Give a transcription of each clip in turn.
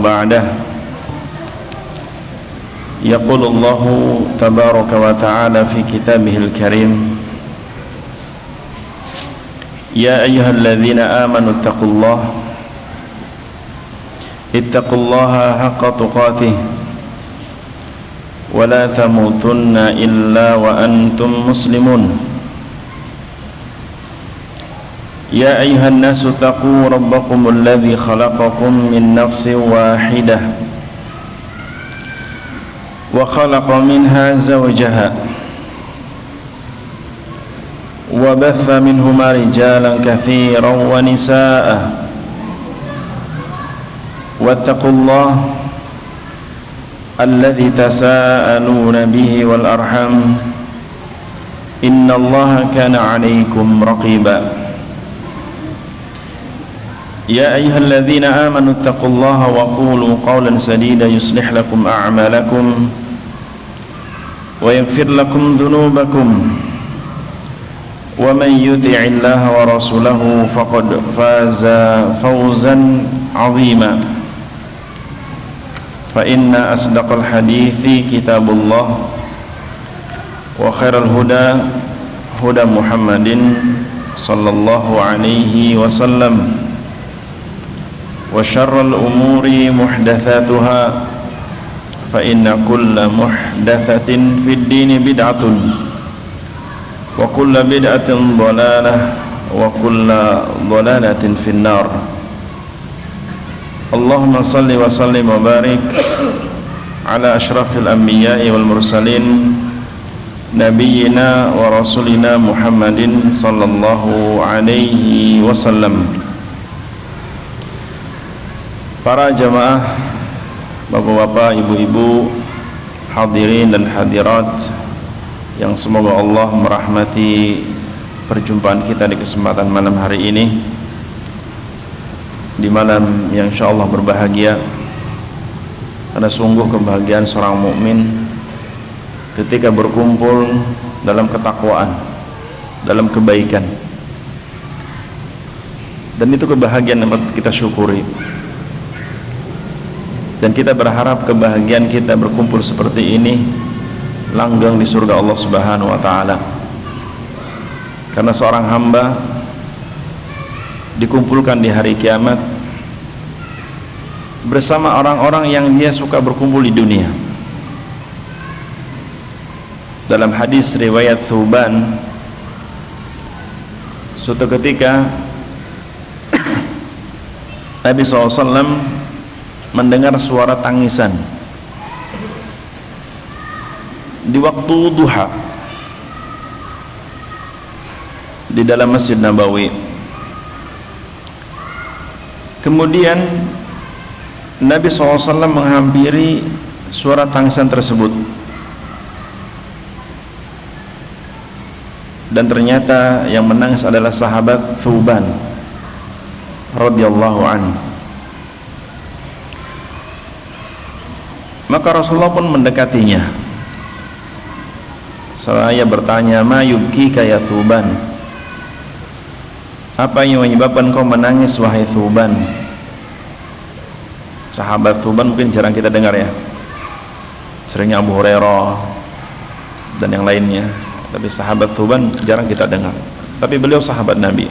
بعده. يقول الله تبارك وتعالى في كتابه الكريم: يا أيها الذين آمنوا اتقوا الله حق تقاته ولا تموتن إلا وأنتم مسلمون. يا أيها الناس اتقوا ربكم الذي خلقكم من نفس واحدة وخلق منها زوجها وبث منهما رجالا كثيرا ونساء واتقوا الله الذي تساءلون به والأرحام إن الله كان عليكم رقيبا. يا أيها الذين آمنوا اتقوا الله وقولوا قولا سديدا يصلح لكم أعمالكم ويغفر لكم ذنوبكم ومن يطع الله ورسوله فقد فاز فوزا عظيما. فإن أصدق الحديث كتاب الله وخير الهدى هدى محمد صلى الله عليه وسلم وشر الأمور محدثاتها فإن كل محدثة في الدين بدعة وكل بدعة ضلالة وكل ضلالة في النار. اللهم صل وسلم وبارك على أشرف الأنبياء والمرسلين نبينا ورسولنا محمد صلى الله عليه وسلم. Para jamaah, bapak-bapak, ibu-ibu, hadirin dan hadirat yang semoga Allah merahmati perjumpaan kita di kesempatan malam hari ini, di malam yang insyaallah berbahagia, karena sungguh kebahagiaan seorang mukmin ketika berkumpul dalam ketakwaan, dalam kebaikan, dan itu kebahagiaan yang patut kita syukuri. Dan kita berharap kebahagiaan kita berkumpul seperti ini langgeng di surga Allah Subhanahu wa taala. Karena seorang hamba dikumpulkan di hari kiamat bersama orang-orang yang dia suka berkumpul di dunia. Dalam hadis riwayat Thuban, suatu ketika Nabi SAW mendengar suara tangisan di waktu duha di dalam Masjid Nabawi. Kemudian Nabi SAW menghampiri suara tangisan tersebut, dan ternyata yang menangis adalah sahabat Thuban radhiyallahu anhu. Maka Rasulullah pun mendekatinya. Saya bertanya, "Ma yubkika ya Thuban?" Apa yang menyebabkan kau menangis wahai Thuban? Sahabat Thuban mungkin jarang kita dengar ya. Seringnya Abu Hurairah dan yang lainnya. Tapi sahabat Thuban jarang kita dengar. Tapi beliau sahabat Nabi.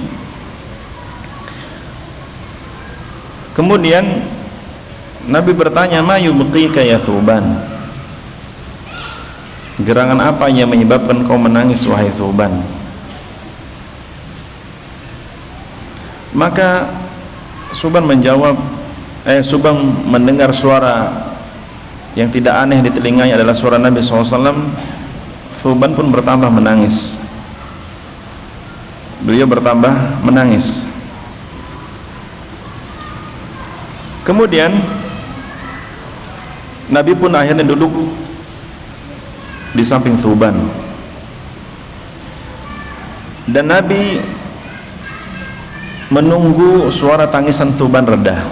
Kemudian Nabi bertanya, "Ma yubqika ya Thuban?" Gerangan apa yang menyebabkan kau menangis wahai Thuban? Maka Thuban mendengar suara yang tidak aneh di telinganya adalah suara Nabi SAW. Thuban pun bertambah menangis. Beliau bertambah menangis. Kemudian Nabi pun akhirnya duduk di samping Thuban, dan Nabi menunggu suara tangisan Thuban reda.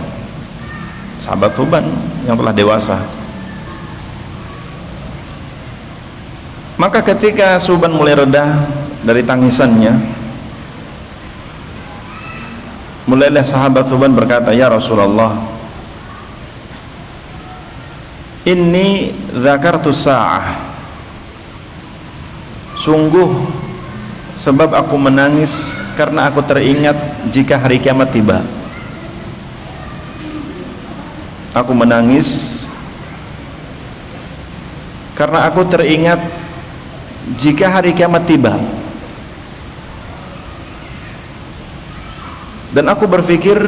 Sahabat Thuban yang telah dewasa. Maka ketika Thuban mulai reda dari tangisannya, mulailah sahabat Thuban berkata, "Ya Rasulullah, inni dzakartu sa'ah, sungguh sebab aku menangis karena aku teringat jika hari kiamat tiba. Aku menangis karena aku teringat jika hari kiamat tiba. Dan aku berpikir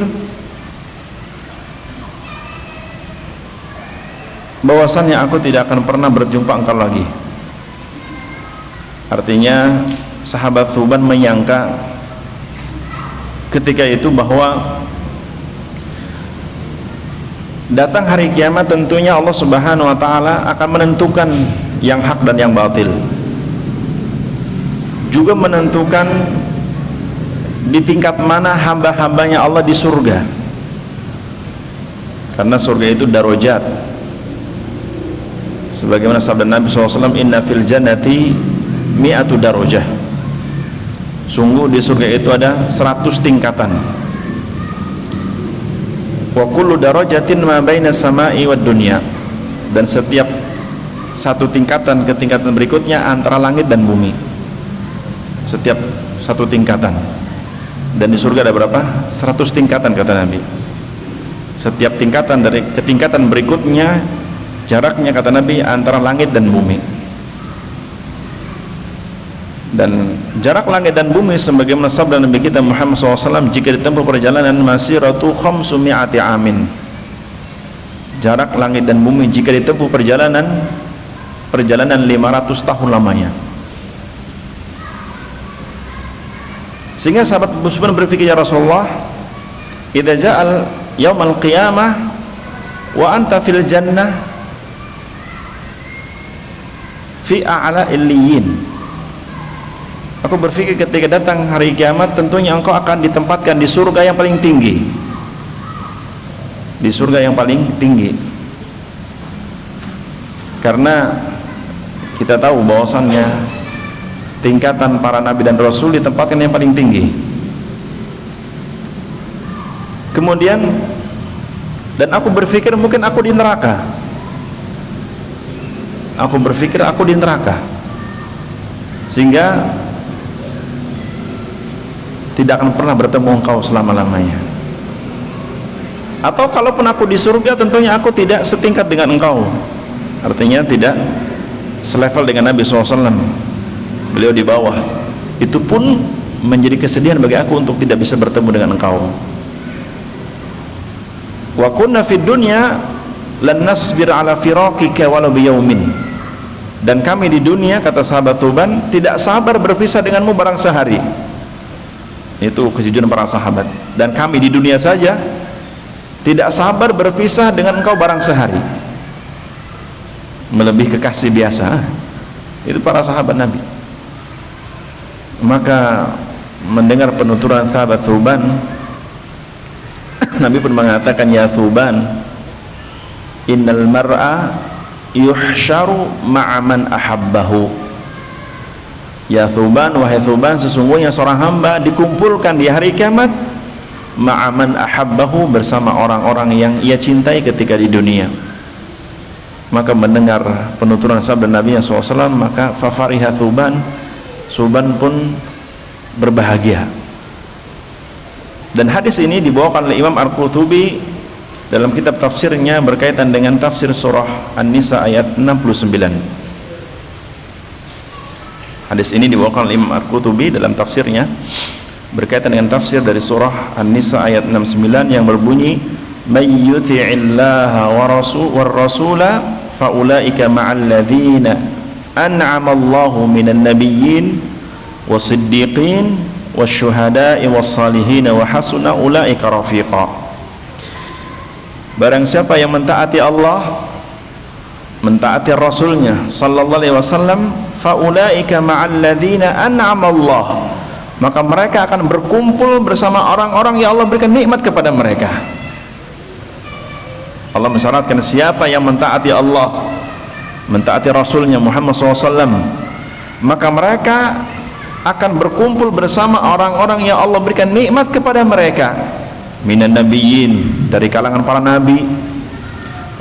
bahwasannya aku tidak akan pernah berjumpa engkau lagi. Artinya sahabat Thuban menyangka ketika itu bahwa datang hari kiamat tentunya Allah Subhanahu wa taala akan menentukan yang hak dan yang batil, juga menentukan di tingkat mana hamba-hambanya Allah di surga, karena surga itu darajat. Sebagaimana sabda Nabi SAW, inna fil jannati mi'atu darajah, sungguh di surga itu ada 100 tingkatan. Wa kullu darajatin ma baina samai wad dunya, dan setiap satu tingkatan ke tingkatan berikutnya antara langit dan bumi, setiap satu tingkatan. Dan di surga ada berapa? 100 tingkatan kata Nabi. Setiap tingkatan dari ke tingkatan berikutnya jaraknya kata Nabi antara langit dan bumi. Dan jarak langit dan bumi sebagaimana sabda Nabi kita Muhammad SAW, jika ditempuh perjalanan masiratu khamsumi'ati amin, jarak langit dan bumi jika ditempuh perjalanan 500 tahun lamanya. Sehingga sahabat Abu Sufyan berpikir, ya Rasulullah, idza ja'al yaumal qiyamah wa anta fil jannah fi a'la illiyin. Aku berpikir ketika datang hari kiamat tentunya engkau akan ditempatkan di surga yang paling tinggi, di surga yang paling tinggi. Karena kita tahu bahwasannya tingkatan para nabi dan rasul ditempatkan yang paling tinggi. Kemudian, dan aku berpikir mungkin aku di neraka. Aku berpikir aku di neraka, sehingga tidak akan pernah bertemu engkau selama-lamanya. Atau kalaupun aku di surga, tentunya aku tidak setingkat dengan engkau, artinya tidak selevel dengan Nabi SAW. Beliau di bawah. Itu pun menjadi kesedihan bagi aku untuk tidak bisa bertemu dengan engkau. Wa kunna fid dunya lan nasbir ala firaqika walau biyaumin, dan kami di dunia, kata sahabat Thuban, tidak sabar berpisah denganmu barang sehari. Itu kejujuran para sahabat. Dan kami di dunia saja tidak sabar berpisah dengan engkau barang sehari, melebihi kekasih biasa. Itu para sahabat Nabi. Maka mendengar penuturan sahabat Thuban, Nabi pun mengatakan, ya Thuban, innal mar'a yuhsyaru ma'aman ahabbahu. Ya Thuban, wahai Thuban, sesungguhnya seorang hamba dikumpulkan di hari kiamat ma'aman ahabbahu, bersama orang-orang yang ia cintai ketika di dunia. Maka mendengar penuturan sabda Nabi SAW, maka fafariha Thuban pun berbahagia. Dan hadis ini dibawakan oleh Imam Al-Qurtubi dalam kitab tafsirnya berkaitan dengan tafsir surah An-Nisa ayat 69. Hadis ini dibawakan oleh Imam Al-Qurtubi dalam tafsirnya berkaitan dengan tafsir dari surah An-Nisa ayat 69 yang berbunyi, may yuti'illaha war rasula faulaika ma'al ladzina an'ama Allahu minan nabiyyin wasiddiqin wasyuhada'i wassalihin wa hasuna ulaika rafiqa. Barang siapa yang mentaati Allah, mentaati Rasulnya sallallahu alaihi wasallam, faulaika ma'al ladzina an'ama Allah, maka mereka akan berkumpul bersama orang-orang yang Allah berikan nikmat kepada mereka. Allah mensyaratkan siapa yang mentaati Allah, mentaati Rasulnya Muhammad SAW, maka mereka akan berkumpul bersama orang-orang yang Allah berikan nikmat kepada mereka, minan nabiyyin, dari kalangan para nabi,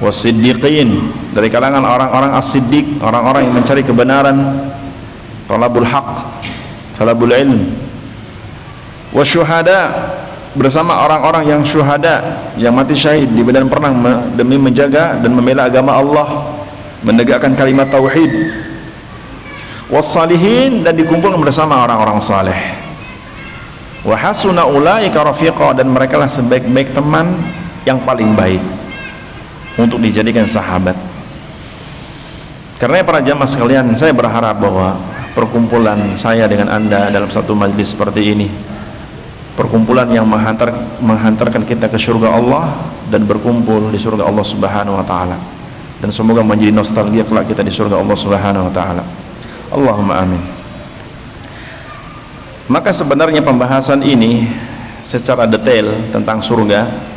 wasiddiqin, dari kalangan orang-orang as-siddiq, orang-orang yang mencari kebenaran, talabul haq, talabul ilm, wasyuhada, bersama orang-orang yang syuhada, yang mati syahid di medan perang demi menjaga dan membela agama Allah, menegakkan kalimat tauhid, wassalihin, dan dikumpulkan bersama orang-orang saleh, wa hasuna ulaika rafiqa, dan mereka lah sebaik-baik teman yang paling baik untuk dijadikan sahabat. Karena para jamaah sekalian, saya berharap bahwa perkumpulan saya dengan Anda dalam satu majlis seperti ini, perkumpulan yang menghantarkan kita ke surga Allah dan berkumpul di surga Allah Subhanahu wa taala, dan semoga menjadi nostalgia kelak kita di surga Allah Subhanahu wa taala. Allahumma amin. Maka sebenarnya pembahasan ini secara detail tentang surga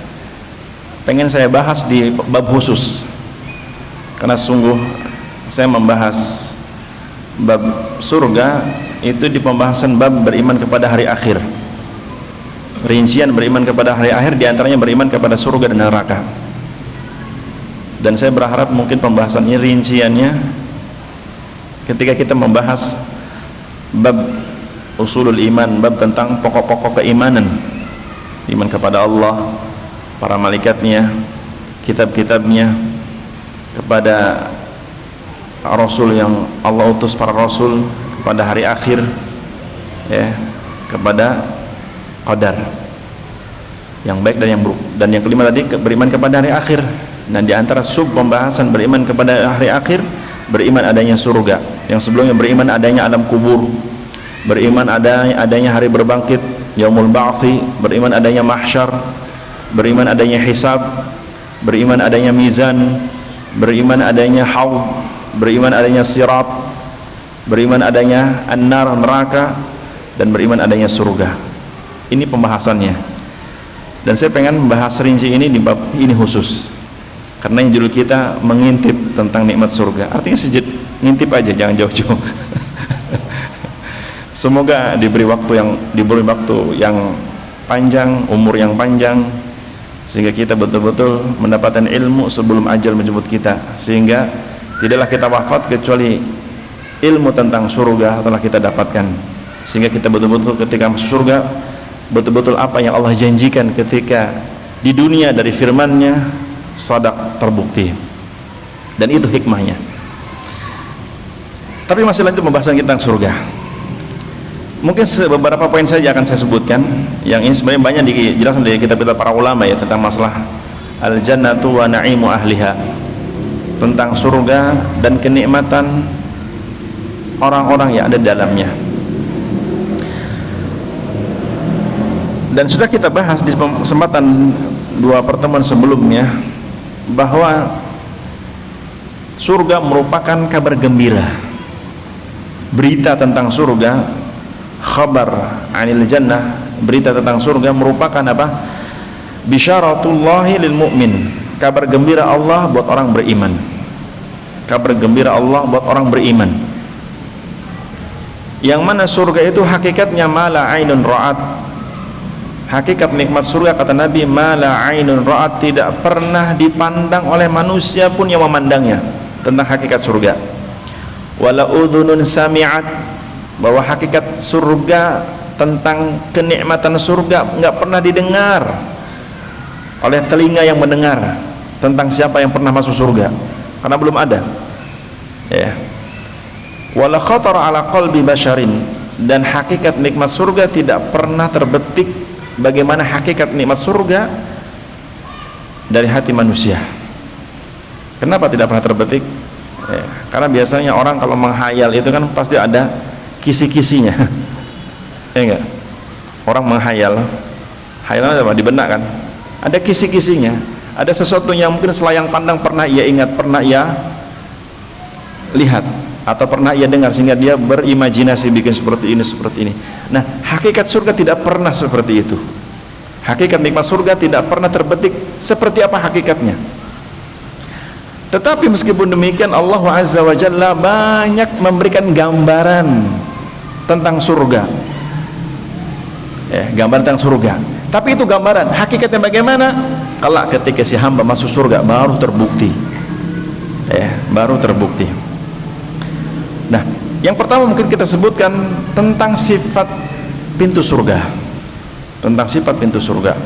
pengen saya bahas di bab khusus, karena sungguh saya membahas bab surga itu di pembahasan bab beriman kepada hari akhir, rincian beriman kepada hari akhir, diantaranya beriman kepada surga dan neraka. Dan saya berharap mungkin pembahasan ini rinciannya ketika kita membahas bab usulul iman, bab tentang pokok-pokok keimanan, iman kepada Allah, para malaikatnya, kitab-kitabnya, kepada rasul yang Allah utus, para rasul, kepada hari akhir, ya, kepada qadar yang baik dan yang buruk. Dan yang kelima tadi beriman kepada hari akhir. Dan di antara sub pembahasan beriman kepada hari akhir, beriman adanya surga. Yang sebelumnya beriman adanya alam kubur, beriman adanya hari berbangkit, yaumul ba'thi, beriman adanya mahsyar, beriman adanya hisab, beriman adanya mizan, beriman adanya haud, beriman adanya sirat, beriman adanya an-nar, neraka, dan beriman adanya surga. Ini pembahasannya, dan saya pengen membahas rinci ini di bab ini khusus, karena judul kita mengintip tentang nikmat surga. Artinya ngintip aja, jangan jauh-jauh. Semoga diberi waktu yang panjang, umur yang panjang, sehingga kita betul-betul mendapatkan ilmu sebelum ajal menjemput kita, sehingga tidaklah kita wafat kecuali ilmu tentang surga telah kita dapatkan, sehingga kita betul-betul ketika masuk surga betul-betul apa yang Allah janjikan ketika di dunia dari firman-Nya sadak terbukti, dan itu hikmahnya. Tapi masih lanjut pembahasan kita tentang surga. Mungkin beberapa poin saja akan saya sebutkan, yang ini sebenarnya banyak dijelaskan dari kitab-kitab para ulama ya, tentang masalah al-jannatu wa na'imu ahliha, tentang surga dan kenikmatan orang-orang yang ada di dalamnya. Dan sudah kita bahas di kesempatan dua pertemuan sebelumnya bahwa surga merupakan kabar gembira. Berita tentang surga, khabar anil jannah, berita tentang surga merupakan apa? Bisyaratullahi lil mu'min, kabar gembira Allah buat orang beriman. Kabar gembira Allah buat orang beriman. Yang mana surga itu hakikatnya mala ainun ra'at. Hakikat nikmat surga, kata Nabi, mala ainun ra'at, tidak pernah dipandang oleh manusia pun yang memandangnya. Tentang hakikat surga. Wala udhunun sami'at, bahwa hakikat surga, tentang kenikmatan surga nggak pernah didengar oleh telinga yang mendengar tentang siapa yang pernah masuk surga, karena belum ada ya. Wala khatar ala qalbi basharin, dan hakikat nikmat surga tidak pernah terbetik bagaimana hakikat nikmat surga dari hati manusia. Kenapa tidak pernah terbetik? Ya, karena biasanya orang kalau menghayal itu kan pasti ada kisi-kisinya. Ya enggak? Orang menghayal, hayalan apa? Di benak kan? Ada kisi-kisinya, ada sesuatu yang mungkin selayang pandang pernah ia ingat, pernah ia lihat, atau pernah ia dengar, sehingga dia berimajinasi bikin seperti ini. Nah, hakikat surga tidak pernah seperti itu. Hakikat nikmat surga tidak pernah terbetik seperti apa hakikatnya. Tetapi meskipun demikian, Allah Azza wa Jalla banyak memberikan gambaran tentang surga, gambaran tentang surga. Tapi itu gambaran, hakikatnya bagaimana kelak ketika si hamba masuk surga baru terbukti. Baru terbukti. Nah, yang pertama mungkin kita sebutkan tentang sifat pintu surga. Tentang sifat pintu surga.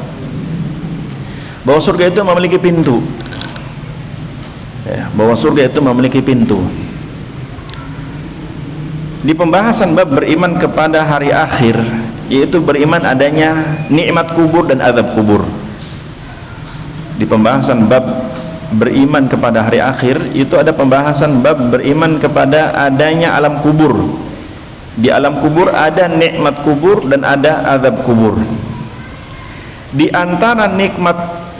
Bahwa surga itu memiliki pintu. Bahwa surga itu memiliki pintu. Di pembahasan bab beriman kepada hari akhir, yaitu beriman adanya nikmat kubur dan azab kubur. Di pembahasan bab beriman kepada hari akhir, itu ada pembahasan bab beriman kepada adanya alam kubur. Di alam kubur ada nikmat kubur dan ada azab kubur. Di antara nikmat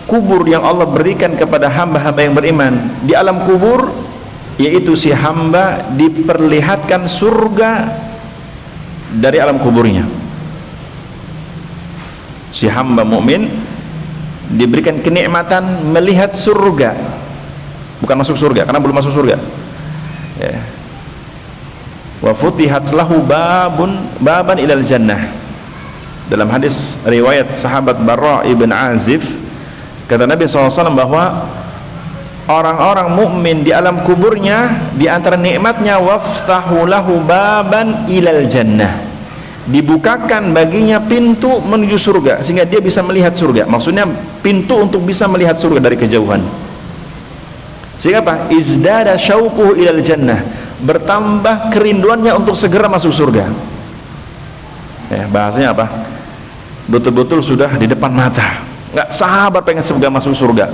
kubur yang Allah berikan kepada hamba-hamba yang beriman di alam kubur, yaitu si hamba diperlihatkan surga dari alam kuburnya. Si hamba mukmin diberikan kenikmatan melihat surga, bukan masuk surga karena belum masuk surga. Wa futihat lahu baban ilal jannah. Dalam hadis riwayat sahabat Barra ibn Azib, kata Nabi SAW bahwa orang-orang mukmin di alam kuburnya di antara nikmatnya waftahu lahu baban ilal jannah, dibukakan baginya pintu menuju surga sehingga dia bisa melihat surga. Maksudnya pintu untuk bisa melihat surga dari kejauhan. Sehingga apa? Izdada syauquhu ilal jannah, bertambah kerinduannya untuk segera masuk surga. Bahasanya apa? Betul-betul sudah di depan mata, nggak sabar pengen segera masuk surga.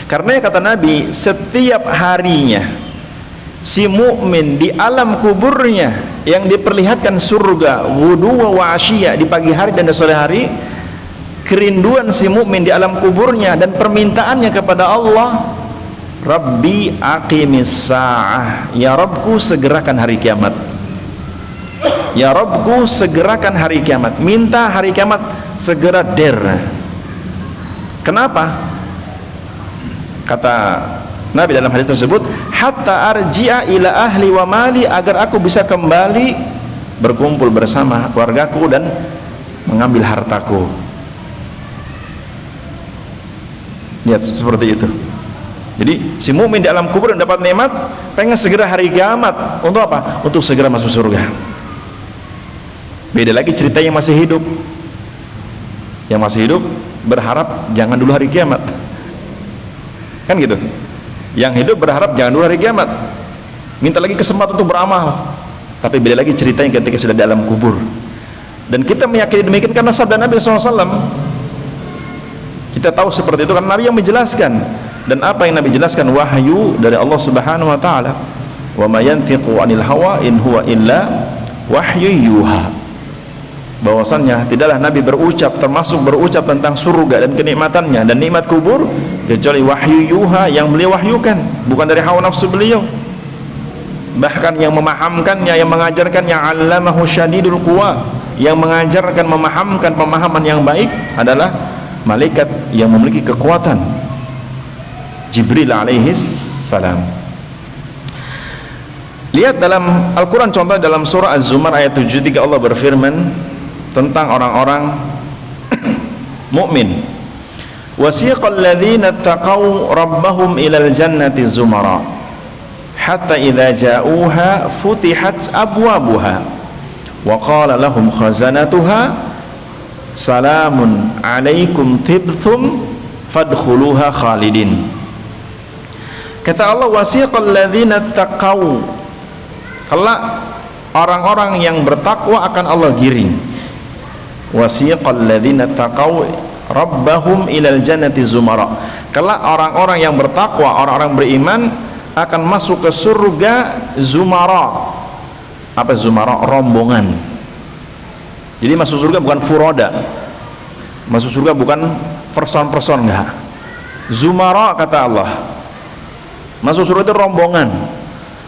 Karena kata Nabi, setiap harinya si mukmin di alam kuburnya yang diperlihatkan surga wudu wa asyia, di pagi hari dan di sore hari, kerinduan si mukmin di alam kuburnya dan permintaannya kepada Allah, Rabbi aqimis sa'ah, ya Rabbku segerakan hari kiamat. Ya Rabbku segerakan hari kiamat, minta hari kiamat segera Kenapa? Kata Nabi dalam hadis tersebut, hatta arji'a ila ahli wa mali, agar aku bisa kembali berkumpul bersama keluargaku dan mengambil hartaku. Lihat seperti itu. Jadi si mukmin di alam kubur yang dapat nikmat pengen segera hari kiamat. Untuk apa? Untuk segera masuk surga. Beda lagi cerita yang masih hidup. Yang masih hidup berharap jangan dulu hari kiamat. Kan gitu. Yang hidup berharap jangan dulu hari kiamat, minta lagi kesempatan untuk beramal. Tapi beda lagi ceritanya ketika sudah di alam kubur. Dan kita meyakini demikian karena sabda Nabi SAW. Kita tahu seperti itu karena Nabi yang menjelaskan. Dan apa yang Nabi jelaskan? Wahyu dari Allah Subhanahu wa ta'ala. Wa ma yantiqu 'anil hawa in huwa illa wahyu yuha. Bahwasannya tidaklah Nabi berucap, termasuk berucap tentang surga dan kenikmatannya dan nikmat kubur, kecuali wahyu yuha, yang beliau wahyukan, bukan dari hawa nafsu beliau. Bahkan yang memahamkannya, yang mengajarkannya, 'allamahu syadidul quwa, yang mengajarkan, memahamkan pemahaman yang baik adalah malaikat yang memiliki kekuatan, Jibril alaihis salam. Lihat dalam Al-Quran, contoh dalam surah Az-Zumar ayat 73, Allah berfirman tentang orang-orang mukmin. Wasiqal ladzina taqaw rabbahum ilal jannati zumara hatta idza ja'uha futihat abwabuha wa qala lahum khazanatuha salamun alaikum tibthum fadkhuluha khalidin. Kata Allah, wasiqal ladzina taqaw, kelak orang-orang yang bertakwa akan Allah giring. Wasiqal ladzina taqaw rabbahum ilal jannati zumara, kelak orang-orang yang bertakwa, orang-orang beriman akan masuk ke surga zumara. Apa zumara? Rombongan. Jadi masuk surga bukan furoda, masuk surga bukan person-person, enggak. Zumara kata Allah, masuk surga itu rombongan.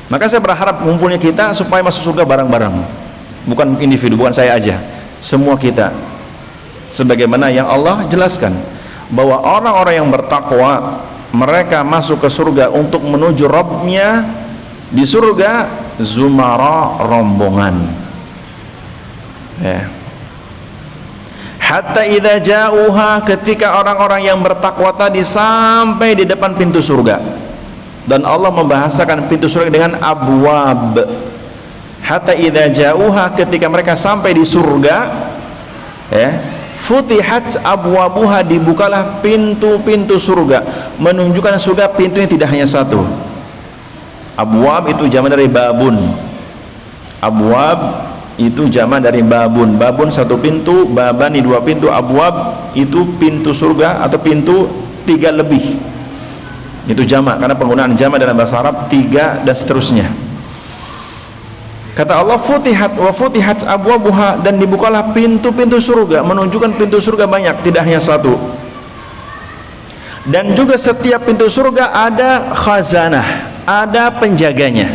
Maka saya berharap ngumpulnya kita supaya masuk surga bareng-bareng, bukan individu, bukan saya aja, semua kita. Sebagaimana yang Allah jelaskan bahwa orang-orang yang bertakwa mereka masuk ke surga untuk menuju Rabbnya. Di surga zumara, rombongan, hatta idza ja'uha, ketika orang-orang yang bertakwa tadi sampai di depan pintu surga. Dan Allah membahasakan pintu surga dengan abwab. Hatta idza ja'uha, ketika mereka sampai di surga, ya, futihat abwabuha, dibukalah pintu-pintu surga. Menunjukkan surga pintunya tidak hanya satu. Abwab itu jamak dari babun. Abwab itu jamak dari babun. Babun satu pintu, babani dua pintu, abwab itu pintu surga atau pintu tiga lebih. Itu jamak karena penggunaan jamak dalam bahasa Arab tiga dan seterusnya. Kata Allah futihat wa futihat abwabuha, dan dibukalah pintu-pintu surga, menunjukkan pintu surga banyak, tidak hanya satu. Dan juga setiap pintu surga ada khazanah, ada penjaganya,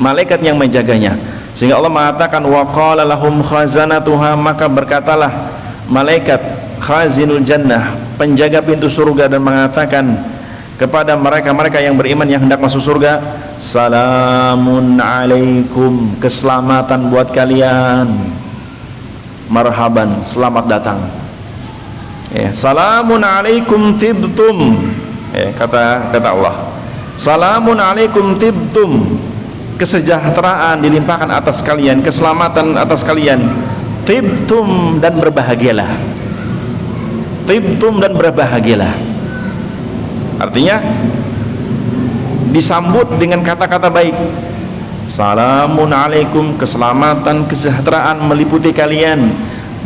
malaikat yang menjaganya. Sehingga Allah mengatakan wa qala lahum khazanatuha, maka berkatalah malaikat khazinul jannah, penjaga pintu surga, dan mengatakan kepada mereka yang beriman yang hendak masuk surga, salamun alaikum, keselamatan buat kalian, marhaban, selamat datang, ya, salamun alaikum tibtum, ya, kata Allah, salamun alaikum tibtum, kesejahteraan dilimpahkan atas kalian, keselamatan atas kalian, tibtum, dan berbahagialah, tibtum, dan berbahagialah. Artinya disambut dengan kata-kata baik, salamun alaikum, keselamatan, kesejahteraan meliputi kalian,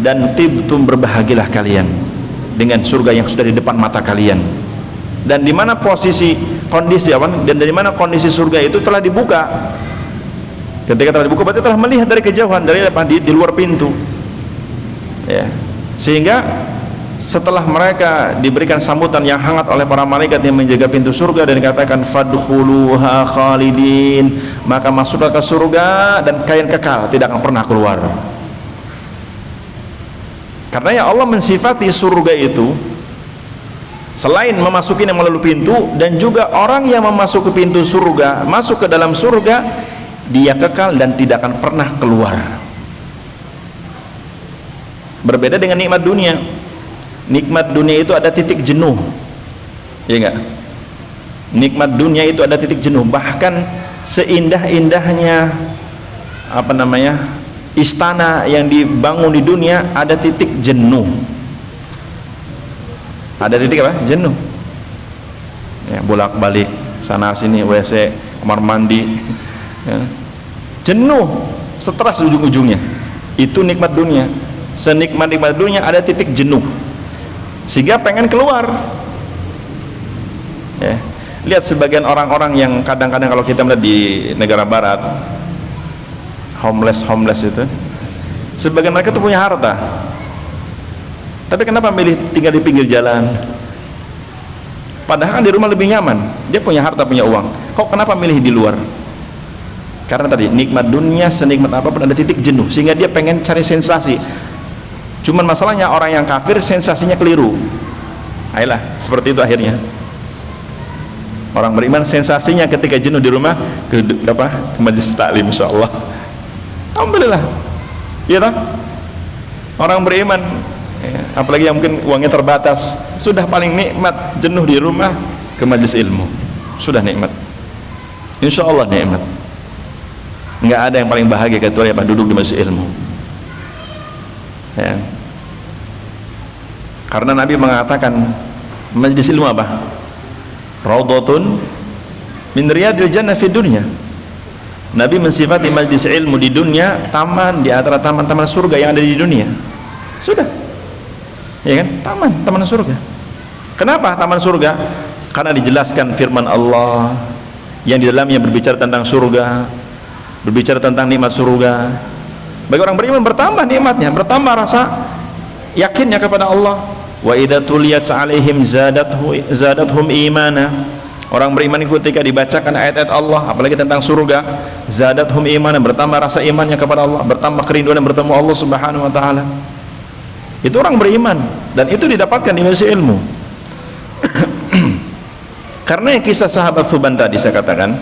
dan tibtum, berbahagialah kalian dengan surga yang sudah di depan mata kalian. Dan di mana posisi kondisi apa? Dan dari mana kondisi surga itu telah dibuka. Ketika telah dibuka berarti telah melihat dari kejauhan, dari di luar pintu. Ya. Sehingga setelah mereka diberikan sambutan yang hangat oleh para malaikat yang menjaga pintu surga dan dikatakan fadkhuluha khalidin, maka masuklah ke surga dan kalian kekal, tidak akan pernah keluar. Karena ya Allah mensifati surga itu selain memasukinya melalui pintu, dan juga orang yang memasuki pintu surga, masuk ke dalam surga, dia kekal dan tidak akan pernah keluar. Berbeda dengan nikmat dunia. Nikmat dunia itu ada titik jenuh, ya enggak? Nikmat dunia itu ada titik jenuh. Bahkan seindah-indahnya apa namanya, istana yang dibangun di dunia, ada titik jenuh. Ada titik apa? Jenuh. Ya, bolak-balik sana sini, WC, kamar mandi, ya. Jenuh, stres ujung-ujungnya. Itu nikmat dunia. Senikmat-nikmat dunia ada titik jenuh, sehingga pengen keluar. Ya. Lihat sebagian orang-orang yang kadang-kadang kalau kita melihat di negara barat, homeless itu, sebagian mereka tuh punya harta, tapi kenapa milih tinggal di pinggir jalan? Padahal kan di rumah lebih nyaman. Dia punya harta, punya uang, kok kenapa milih di luar? Karena tadi nikmat dunia senikmat apapun ada titik jenuh, sehingga dia pengen cari sensasi. Cuman masalahnya orang yang kafir sensasinya keliru. Ayolah, seperti itu akhirnya. Orang beriman sensasinya ketika jenuh di rumah ke majelis taklim, insyaallah. Alhamdulillah. Iya tak? Orang beriman, ya, apalagi yang mungkin uangnya terbatas, sudah paling nikmat jenuh di rumah ke majelis ilmu. Sudah nikmat. Insyaallah nikmat. Enggak ada yang paling bahagia kecuali apa? Duduk di majelis ilmu. Ya. Karena Nabi mengatakan majelis ilmu apa? Raudhatun min riyadil jannah fid dunya. Nabi mensifati majelis ilmu di dunia taman di antara taman-taman surga yang ada di dunia. Sudah. Ya kan? Taman surga. Kenapa taman surga? Karena dijelaskan firman Allah yang di dalamnya berbicara tentang surga, berbicara tentang nikmat surga. Bagi orang beriman bertambah nikmatnya, bertambah rasa yakinnya kepada Allah. Wa idza tuliyat 'alaihim zadathum imana. Orang beriman ketika dibacakan ayat-ayat Allah, apalagi tentang surga, zadathum imana, bertambah rasa imannya kepada Allah, bertambah kerinduan bertemu Allah Subhanahu wa taala. Itu orang beriman, dan itu didapatkan di majelis ilmu. Karena kisah sahabat Thuban tadi saya katakan,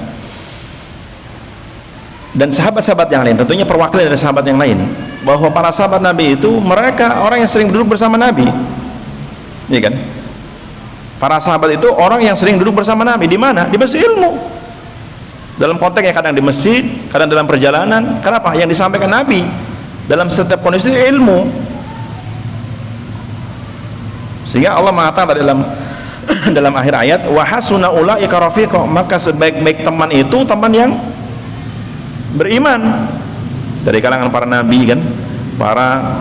dan sahabat-sahabat yang lain, tentunya perwakilan dari sahabat yang lain, bahwa para sahabat Nabi itu mereka orang yang sering duduk bersama Nabi, ya kan? Para sahabat itu orang yang sering duduk bersama Nabi. Di mana? Di masjid ilmu. Dalam konteksnya kadang di masjid, kadang dalam perjalanan. Kenapa? Yang disampaikan Nabi dalam setiap kondisi ilmu. Sehingga Allah mengatakan dalam akhir ayat, wa hasuna ulaika rafiqa, maka sebaik-baik teman itu teman yang beriman dari kalangan para nabi kan, para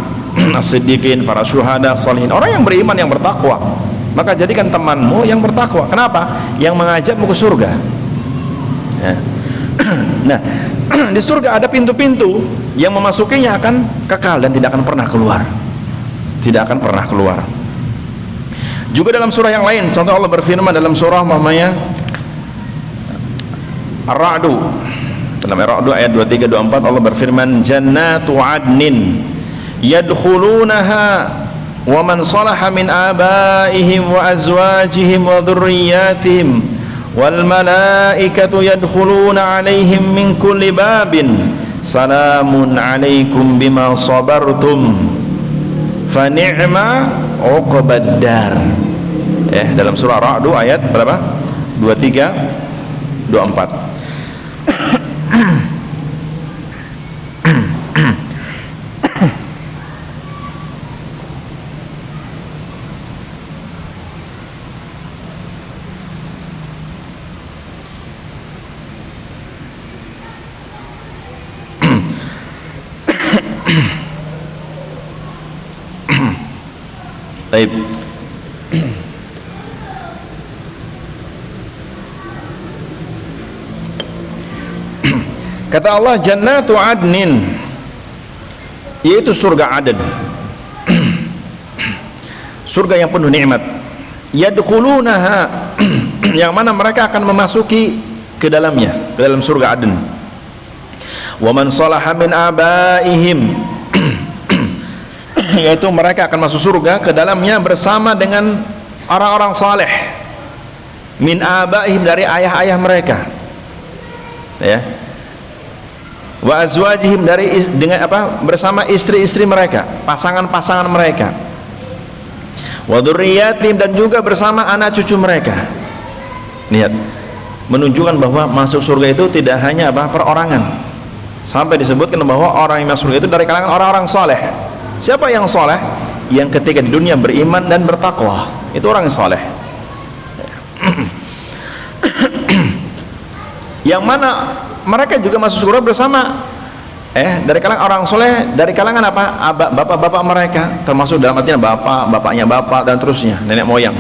as-siddiqin, para syuhada, salihin, orang yang beriman yang bertakwa. Maka jadikan temanmu yang bertakwa. Kenapa? Yang mengajakmu ke surga. Ya. Nah, di surga ada pintu-pintu yang memasukinya akan kekal dan tidak akan pernah keluar. Tidak akan pernah keluar. Juga dalam surah yang lain, contoh Allah berfirman dalam surah namanya Ar-Ra'du. Dalam Ar-Ra'du ayat 23 24 Allah berfirman, jannatu adnin yadkhulunaha wa man salaha min abaihim wa azwajihim wa dhurriyyatihim wal malaikatu yadkhuluna alaihim min kulli babin salamun alaikum bima sabartum fa ni'ma uqbad dar. Dalam surah Ar-Ra'du ayat berapa? 23 24. Baik. Kata Allah, jannatu adnin, yaitu surga Aden. Surga yang penuh nikmat. Yadkhulunaha, yang mana mereka akan memasuki ke dalamnya, ke dalam surga Aden. Wa man salaha min abaihim, yaitu mereka akan masuk surga ke dalamnya bersama dengan orang-orang saleh. Min abaihim, dari ayah-ayah mereka, ya. Wa azwajihim, dari dengan apa, bersama istri-istri mereka, pasangan-pasangan mereka. Wa dzurriyyatihim, dan juga bersama anak cucu mereka. Lihat, menunjukkan bahwa masuk surga itu tidak hanya apa, perorangan. Sampai disebutkan bahwa orang yang masuk surga itu dari kalangan orang-orang saleh. Siapa yang soleh? Yang ketika di dunia beriman dan bertakwa, itu orang yang soleh. Yang mana mereka juga masuk surga bersama dari kalangan orang soleh, dari kalangan apa? Bapak-bapak mereka, termasuk dalam artinya bapaknya bapak dan terusnya, nenek moyang.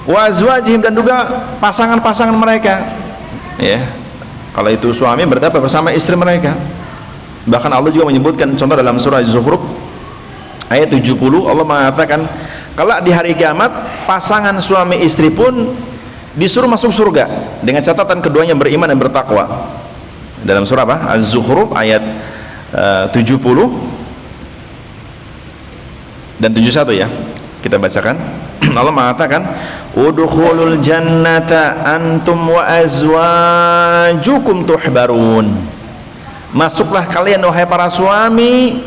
Wa azwajihim, dan juga pasangan-pasangan mereka, ya. Kalau itu suami berarti bersama istri mereka. Bahkan Allah juga menyebutkan contoh dalam surah Az-Zukhruf ayat 70, Allah mengatakan kalau di hari kiamat pasangan suami istri pun disuruh masuk surga dengan catatan keduanya beriman dan bertakwa. Dalam surah apa? Az-Zukhruf ayat 70 dan 71, ya. Kita bacakan. Allah mengatakan, udkhulul jannata antum wa azwajukum tuhbarun. Masuklah kalian wahai para suami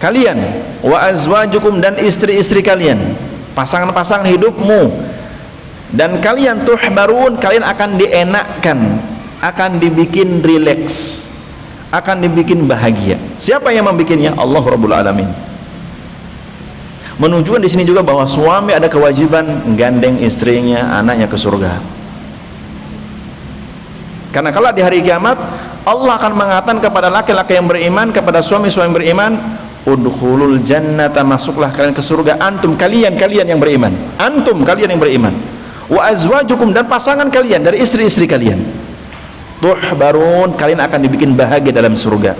kalian, wa azwajukum, dan istri-istri kalian, pasangan-pasangan hidupmu, dan kalian tuhbarun, kalian akan dienakkan, akan dibikin rileks, akan dibikin bahagia. Siapa yang membikinnya? Allah Rabbul Alamin. Menunjukkan di sini juga bahwa suami ada kewajiban gandeng istrinya, anaknya ke surga. Karena kalau di hari kiamat Allah akan mengatakan kepada laki-laki yang beriman, kepada suami-suami yang beriman, udkhulul jannata, masuklah kalian ke surga, antum, kalian yang beriman, antum, kalian yang beriman, wa azwajukum, dan pasangan kalian dari istri-istri kalian, tuhbarun, kalian akan dibikin bahagia dalam surga.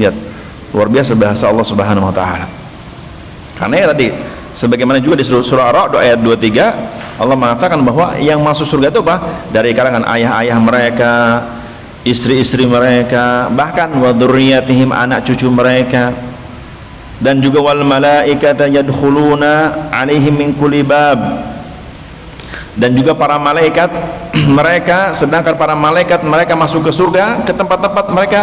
Lihat, luar biasa bahasa Allah Subhanahu wa taala. Karena ya tadi, sebagaimana juga di surah Ar-Ra'd ayat 23, Allah mengatakan bahwa yang masuk surga itu apa? Dari kalangan ayah-ayah mereka, istri-istri mereka, bahkan wa dzurriyyatihim, anak cucu mereka, dan juga wal malaikata yadkhuluna alaihim min kulli bab, dan juga para malaikat mereka, sedangkan para malaikat mereka masuk ke surga ke tempat-tempat mereka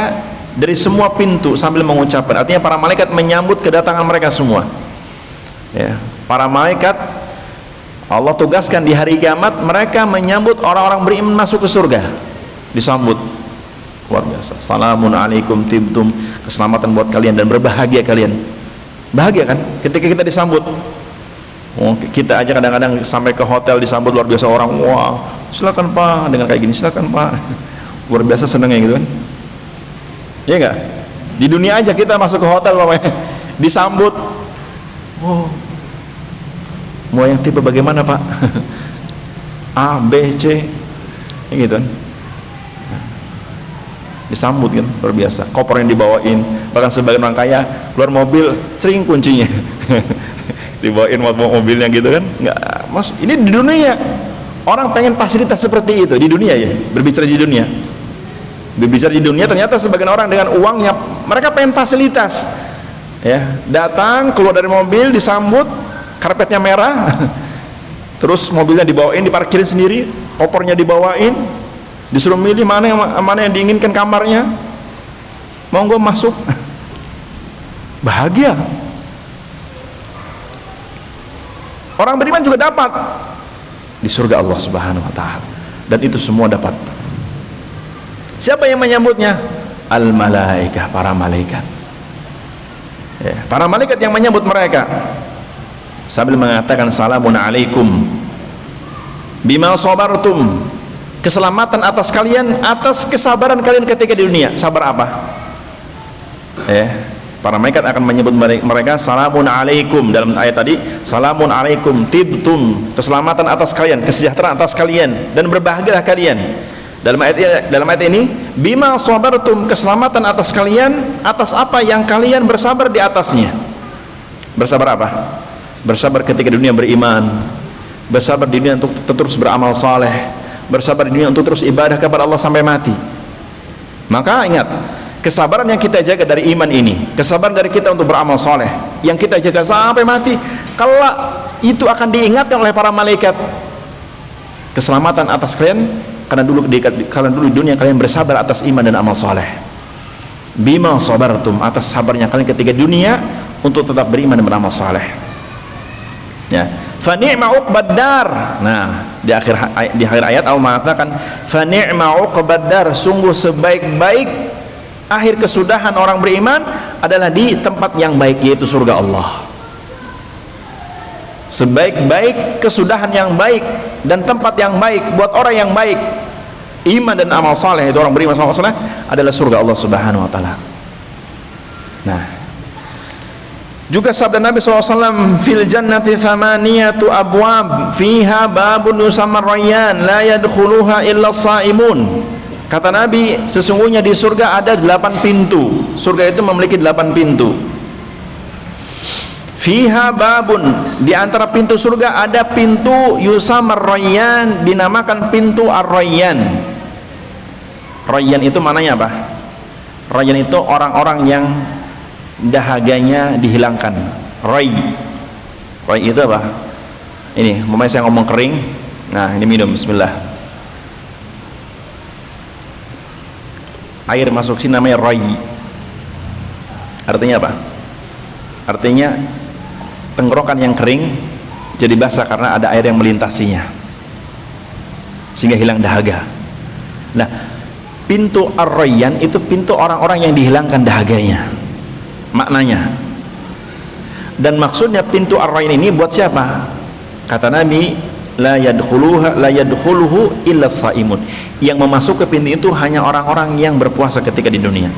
dari semua pintu sambil mengucapkan. Artinya para malaikat menyambut kedatangan mereka semua. Ya, para malaikat Allah tugaskan di hari kiamat, mereka menyambut orang-orang beriman masuk ke surga, disambut luar biasa. Salamun alaikum tibtum, keselamatan buat kalian dan berbahagia kalian. Bahagia kan ketika kita disambut. Oh, kita aja kadang-kadang sampai ke hotel disambut luar biasa, orang wah silakan Pak, dengan kayak gini silakan Pak, luar biasa senengnya gitu kan. Iya enggak? Di dunia aja kita masuk ke hotel Pak, disambut, oh mau yang tipe bagaimana Pak? A, B, C, ya gitu kan. Disambut kan luar biasa, koper yang dibawain, bahkan sebagian orang kaya keluar mobil cering kuncinya dibawain mobilnya gitu kan. Enggak, Mas, ini di dunia orang pengen fasilitas seperti itu di dunia ya, berbicara di dunia ternyata sebagian orang dengan uangnya mereka pengen fasilitas ya, datang keluar dari mobil disambut, karpetnya merah terus mobilnya dibawain, diparkirin sendiri, kopernya dibawain, disuruh milih mana yang diinginkan kamarnya, monggo masuk. Bahagia. Orang beriman juga dapat di surga Allah Subhanahu wa taala, dan itu semua dapat. Siapa yang menyambutnya? Al malaikah, para malaikat. Ya, para malaikat yang menyambut mereka sambil mengatakan salamun alaikum bima sabartum, keselamatan atas kalian atas kesabaran kalian ketika di dunia. Sabar apa? Para malaikat akan menyebut mereka salamun alaikum. Dalam ayat tadi salamun alaikum tibtum, keselamatan atas kalian, kesejahteraan atas kalian dan berbahagialah kalian. Dalam ayat ini bima sabartum, keselamatan atas kalian atas apa yang kalian bersabar di atasnya. Bersabar apa? Bersabar ketika di dunia beriman, bersabar di dunia untuk terus beramal saleh, bersabar di dunia untuk terus ibadah kepada Allah sampai mati. Maka ingat, kesabaran yang kita jaga dari iman ini, kesabaran dari kita untuk beramal soleh yang kita jaga sampai mati, kalau itu akan diingatkan oleh para malaikat. Keselamatan atas kalian karena dulu di dunia kalian bersabar atas iman dan amal soleh. Bima sabartum, atas sabarnya kalian ketika di dunia untuk tetap beriman dan beramal soleh. Ya, fa ni'ma uqbad dar. Nah, di akhir ayat Allah mengatakan fa ni'ma uqbad dar, sungguh sebaik-baik akhir kesudahan orang beriman adalah di tempat yang baik, yaitu surga Allah. Sebaik-baik kesudahan yang baik dan tempat yang baik buat orang yang baik, iman dan amal saleh, itu orang beriman sama saleh, adalah surga Allah Subhanahu wa taala. Nah, juga sabda Nabi SAW, fil jannati thamaniyatu abwab fiha babun yusamma rayyan la yadkhuluha illa shaimun. Kata Nabi, sesungguhnya di surga ada 8 pintu. Surga itu memiliki 8 pintu. Fiha babun, di antara pintu surga ada pintu yusamma rayyan, dinamakan pintu ar-rayyan. Rayyan itu maknanya apa? Rayyan itu orang-orang yang dahaganya dihilangkan. Ray itu apa? Ini, umpamanya saya ngomong kering, nah ini minum, bismillah, air masuk sini namanya ray. Artinya apa? Artinya tenggorokan yang kering jadi basah karena ada air yang melintasinya sehingga hilang dahaga. Nah, pintu ar-rayyan itu pintu orang-orang yang dihilangkan dahaganya, maknanya. Dan maksudnya pintu ar-rayyan ini buat siapa? Kata Nabi, la yadkhuluhu illa shaimun, yang memasuk ke pintu itu hanya orang-orang yang berpuasa ketika di dunia,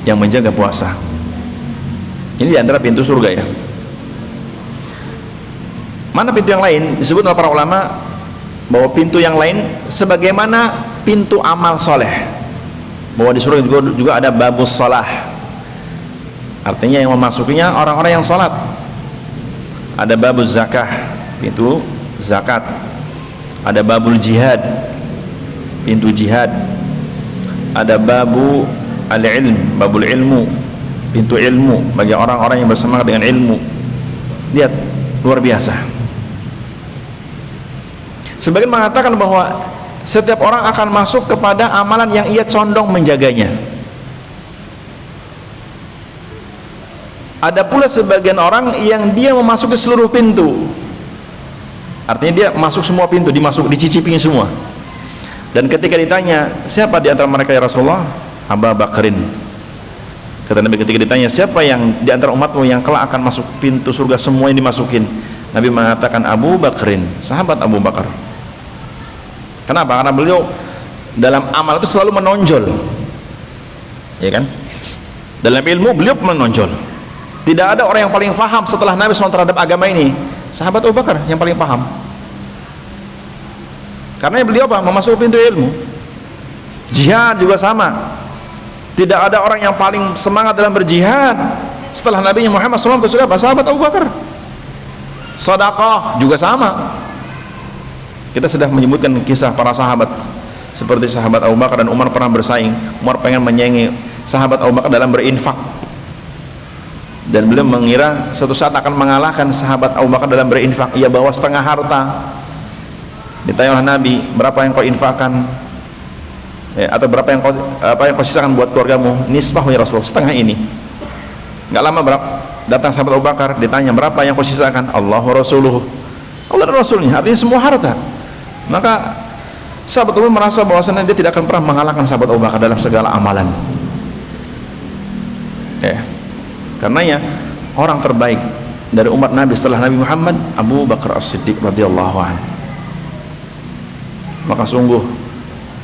yang menjaga puasa. Ini diantara pintu surga ya. Mana pintu yang lain? Disebut oleh para ulama bahwa pintu yang lain sebagaimana pintu amal soleh, bahwa di surga juga ada babus salah, artinya yang memasukinya orang-orang yang salat. Ada babus zakah, pintu zakat. Ada babul jihad, pintu jihad. Ada babu al-ilm, babul ilmu, pintu ilmu bagi orang-orang yang bersemangat dengan ilmu. Lihat, luar biasa. Sebagian mengatakan bahwa setiap orang akan masuk kepada amalan yang ia condong menjaganya. Ada pula sebagian orang yang dia memasuki seluruh pintu. Artinya dia masuk semua pintu, dicicipin semua. Dan ketika ditanya, siapa di antara mereka ya Rasulullah? Abu Bakrin. Kata Nabi ketika ditanya, siapa yang di antara umatmu yang kelak akan masuk pintu surga semua yang dimasukin? Nabi mengatakan Abu Bakrin, sahabat Abu Bakar. Kenapa? Karena beliau dalam amal itu selalu menonjol, ya kan? Dalam ilmu beliau menonjol. Tidak ada orang yang paling paham setelah Nabi SAW terhadap agama ini, sahabat Abu Bakar yang paling paham. Karena beliau apa? Memasuki pintu ilmu. Jihad juga sama. Tidak ada orang yang paling semangat dalam berjihad setelah Nabi Muhammad SAW kecuali apa? Sahabat Abu Bakar. Sedekah juga sama. Kita sudah menyebutkan kisah para sahabat seperti sahabat Abu Bakar dan Umar pernah bersaing. Umar pengen menyaingi sahabat Abu Bakar dalam berinfak, dan beliau mengira suatu saat akan mengalahkan sahabat Abu Bakar dalam berinfak. Ia bawa setengah harta. Ditanya oleh Nabi, berapa yang kau infakkan, atau berapa yang kau sisakan buat keluargamu? Nisbah ya Rasulullah, setengah ini. Nggak lama datang sahabat Abu Bakar, ditanya berapa yang kau sisakan? Allahu Rasuluhu, Allah dan Rasulnya, artinya semua harta. Maka sahabat Abu Bakar merasa bahwasanya dia tidak akan pernah mengalahkan sahabat Abu Bakar dalam segala amalan. Karenanya orang terbaik dari umat Nabi setelah Nabi Muhammad, Abu Bakar As-Siddiq radhiyallahu anhu. Maka sungguh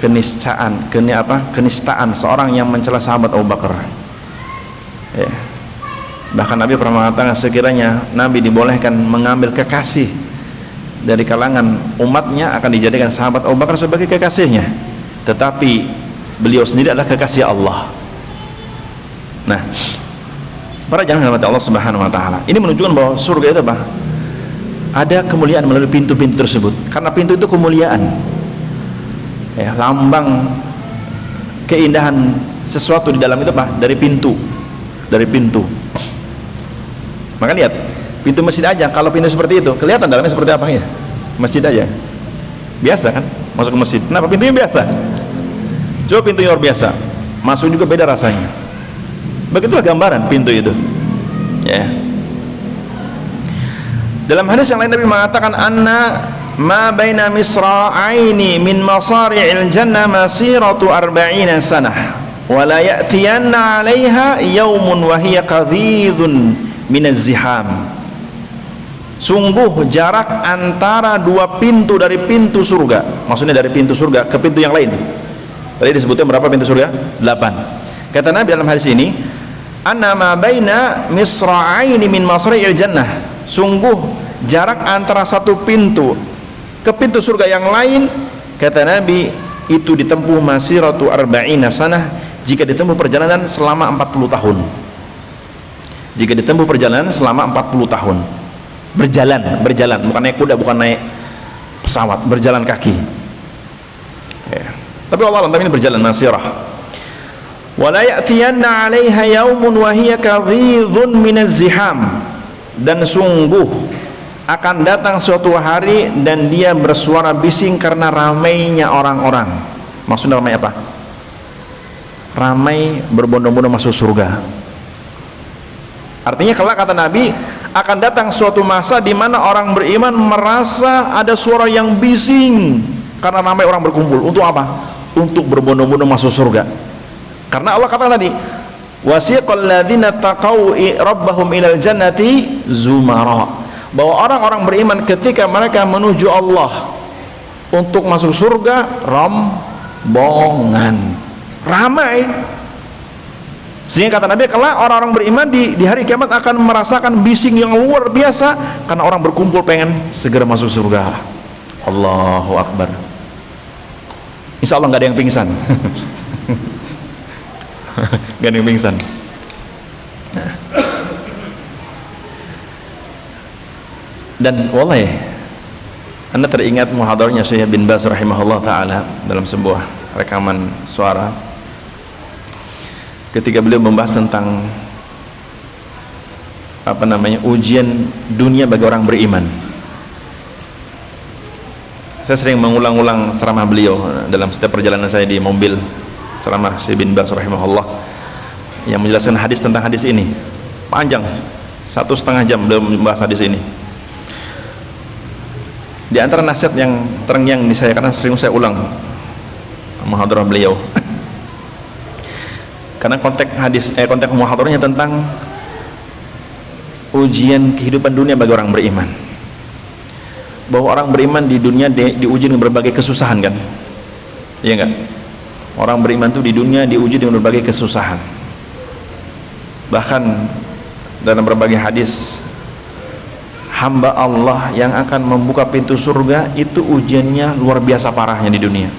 kenistaan seorang yang mencela sahabat Abu Bakar. Bahkan Nabi pernah mengatakan sekiranya Nabi dibolehkan mengambil kekasih dari kalangan umatnya, akan dijadikan sahabat Abu Bakar sebagai kekasihnya, tetapi beliau sendiri adalah kekasih Allah. Nah, para jamaah rahmat Allah Subhanahu wa taala, ini menunjukkan bahwa surga itu apa? Ada kemuliaan melalui pintu-pintu tersebut. Karena pintu itu kemuliaan. Lambang keindahan sesuatu di dalam itu apa? Dari pintu. Maka lihat, pintu masjid aja, kalau pintu seperti itu kelihatan dalamnya seperti apa ya? Masjid aja biasa kan, masuk ke masjid. Kenapa? Pintunya biasa. Coba pintunya luar biasa, masuk juga beda rasanya. Begitulah gambaran pintu itu. Dalam hadis yang lain Nabi mengatakan, anna ma baina misra'aini min masari'il jannah masiratu arba'ina sanah wa la ya'tiyanna 'alaiha yaumun wa hiya qadhidun minaz ziham. Sungguh jarak antara dua pintu dari pintu surga, maksudnya dari pintu surga ke pintu yang lain. Tadi disebutnya berapa pintu surga? 8. Kata Nabi dalam hadis ini, anna ma baina misra'aini min masari'il jannah, sungguh jarak antara satu pintu ke pintu surga yang lain, kata Nabi, itu ditempuh masiratu arba'ina sanah, jika ditempuh perjalanan selama 40 tahun. Jika ditempuh perjalanan selama 40 tahun. Berjalan, bukan naik kuda, bukan naik pesawat, berjalan kaki. Tapi Allah ini berjalan masirah. Wala ya'tiyanna 'alaiha yaumun wa hiya kadhidhun minaz ziham, dan sungguh akan datang suatu hari dan dia bersuara bising karena ramainya orang-orang. Maksudnya ramai apa? Ramai berbondong-bondong masuk surga. Artinya kelak kata Nabi akan datang suatu masa di mana orang beriman merasa ada suara yang bising karena ramai orang berkumpul. Untuk apa? Untuk berbondong-bondong masuk surga. Karena Allah kata tadi, wasiqal ladzina taqaw rabbahum ilal jannati zumara, bahwa orang-orang beriman ketika mereka menuju Allah untuk masuk surga rombongan, ramai. Sehingga kata Nabi, kalau orang-orang beriman di hari kiamat akan merasakan bising yang luar biasa karena orang berkumpul pengen segera masuk surga. Allahu Akbar. Insya Allah nggak ada yang pingsan. Nggak ada yang pingsan. Nah. Dan wallahi, Anda teringat muhadarnya Syekh bin Baz rahimahullah ta'ala dalam sebuah rekaman suara ketika beliau membahas tentang ujian dunia bagi orang beriman. saya sering mengulang-ulang ceramah beliau dalam setiap perjalanan saya di mobil, ceramah Syekh bin Baz rahimahullah yang menjelaskan hadis tentang hadis ini. Panjang, 1,5 jam beliau membahas hadis ini. Di antara nasihat yang terngiang di saya, karena sering saya ulang muhadarah beliau karena konteks muhadarahnya tentang ujian kehidupan dunia bagi orang beriman, bahwa orang beriman di dunia diuji dengan berbagai kesusahan, kan? Iya enggak? Orang beriman itu di dunia diuji dengan berbagai kesusahan. Bahkan dalam berbagai hadis, hamba Allah yang akan membuka pintu surga itu ujiannya luar biasa parahnya di dunia.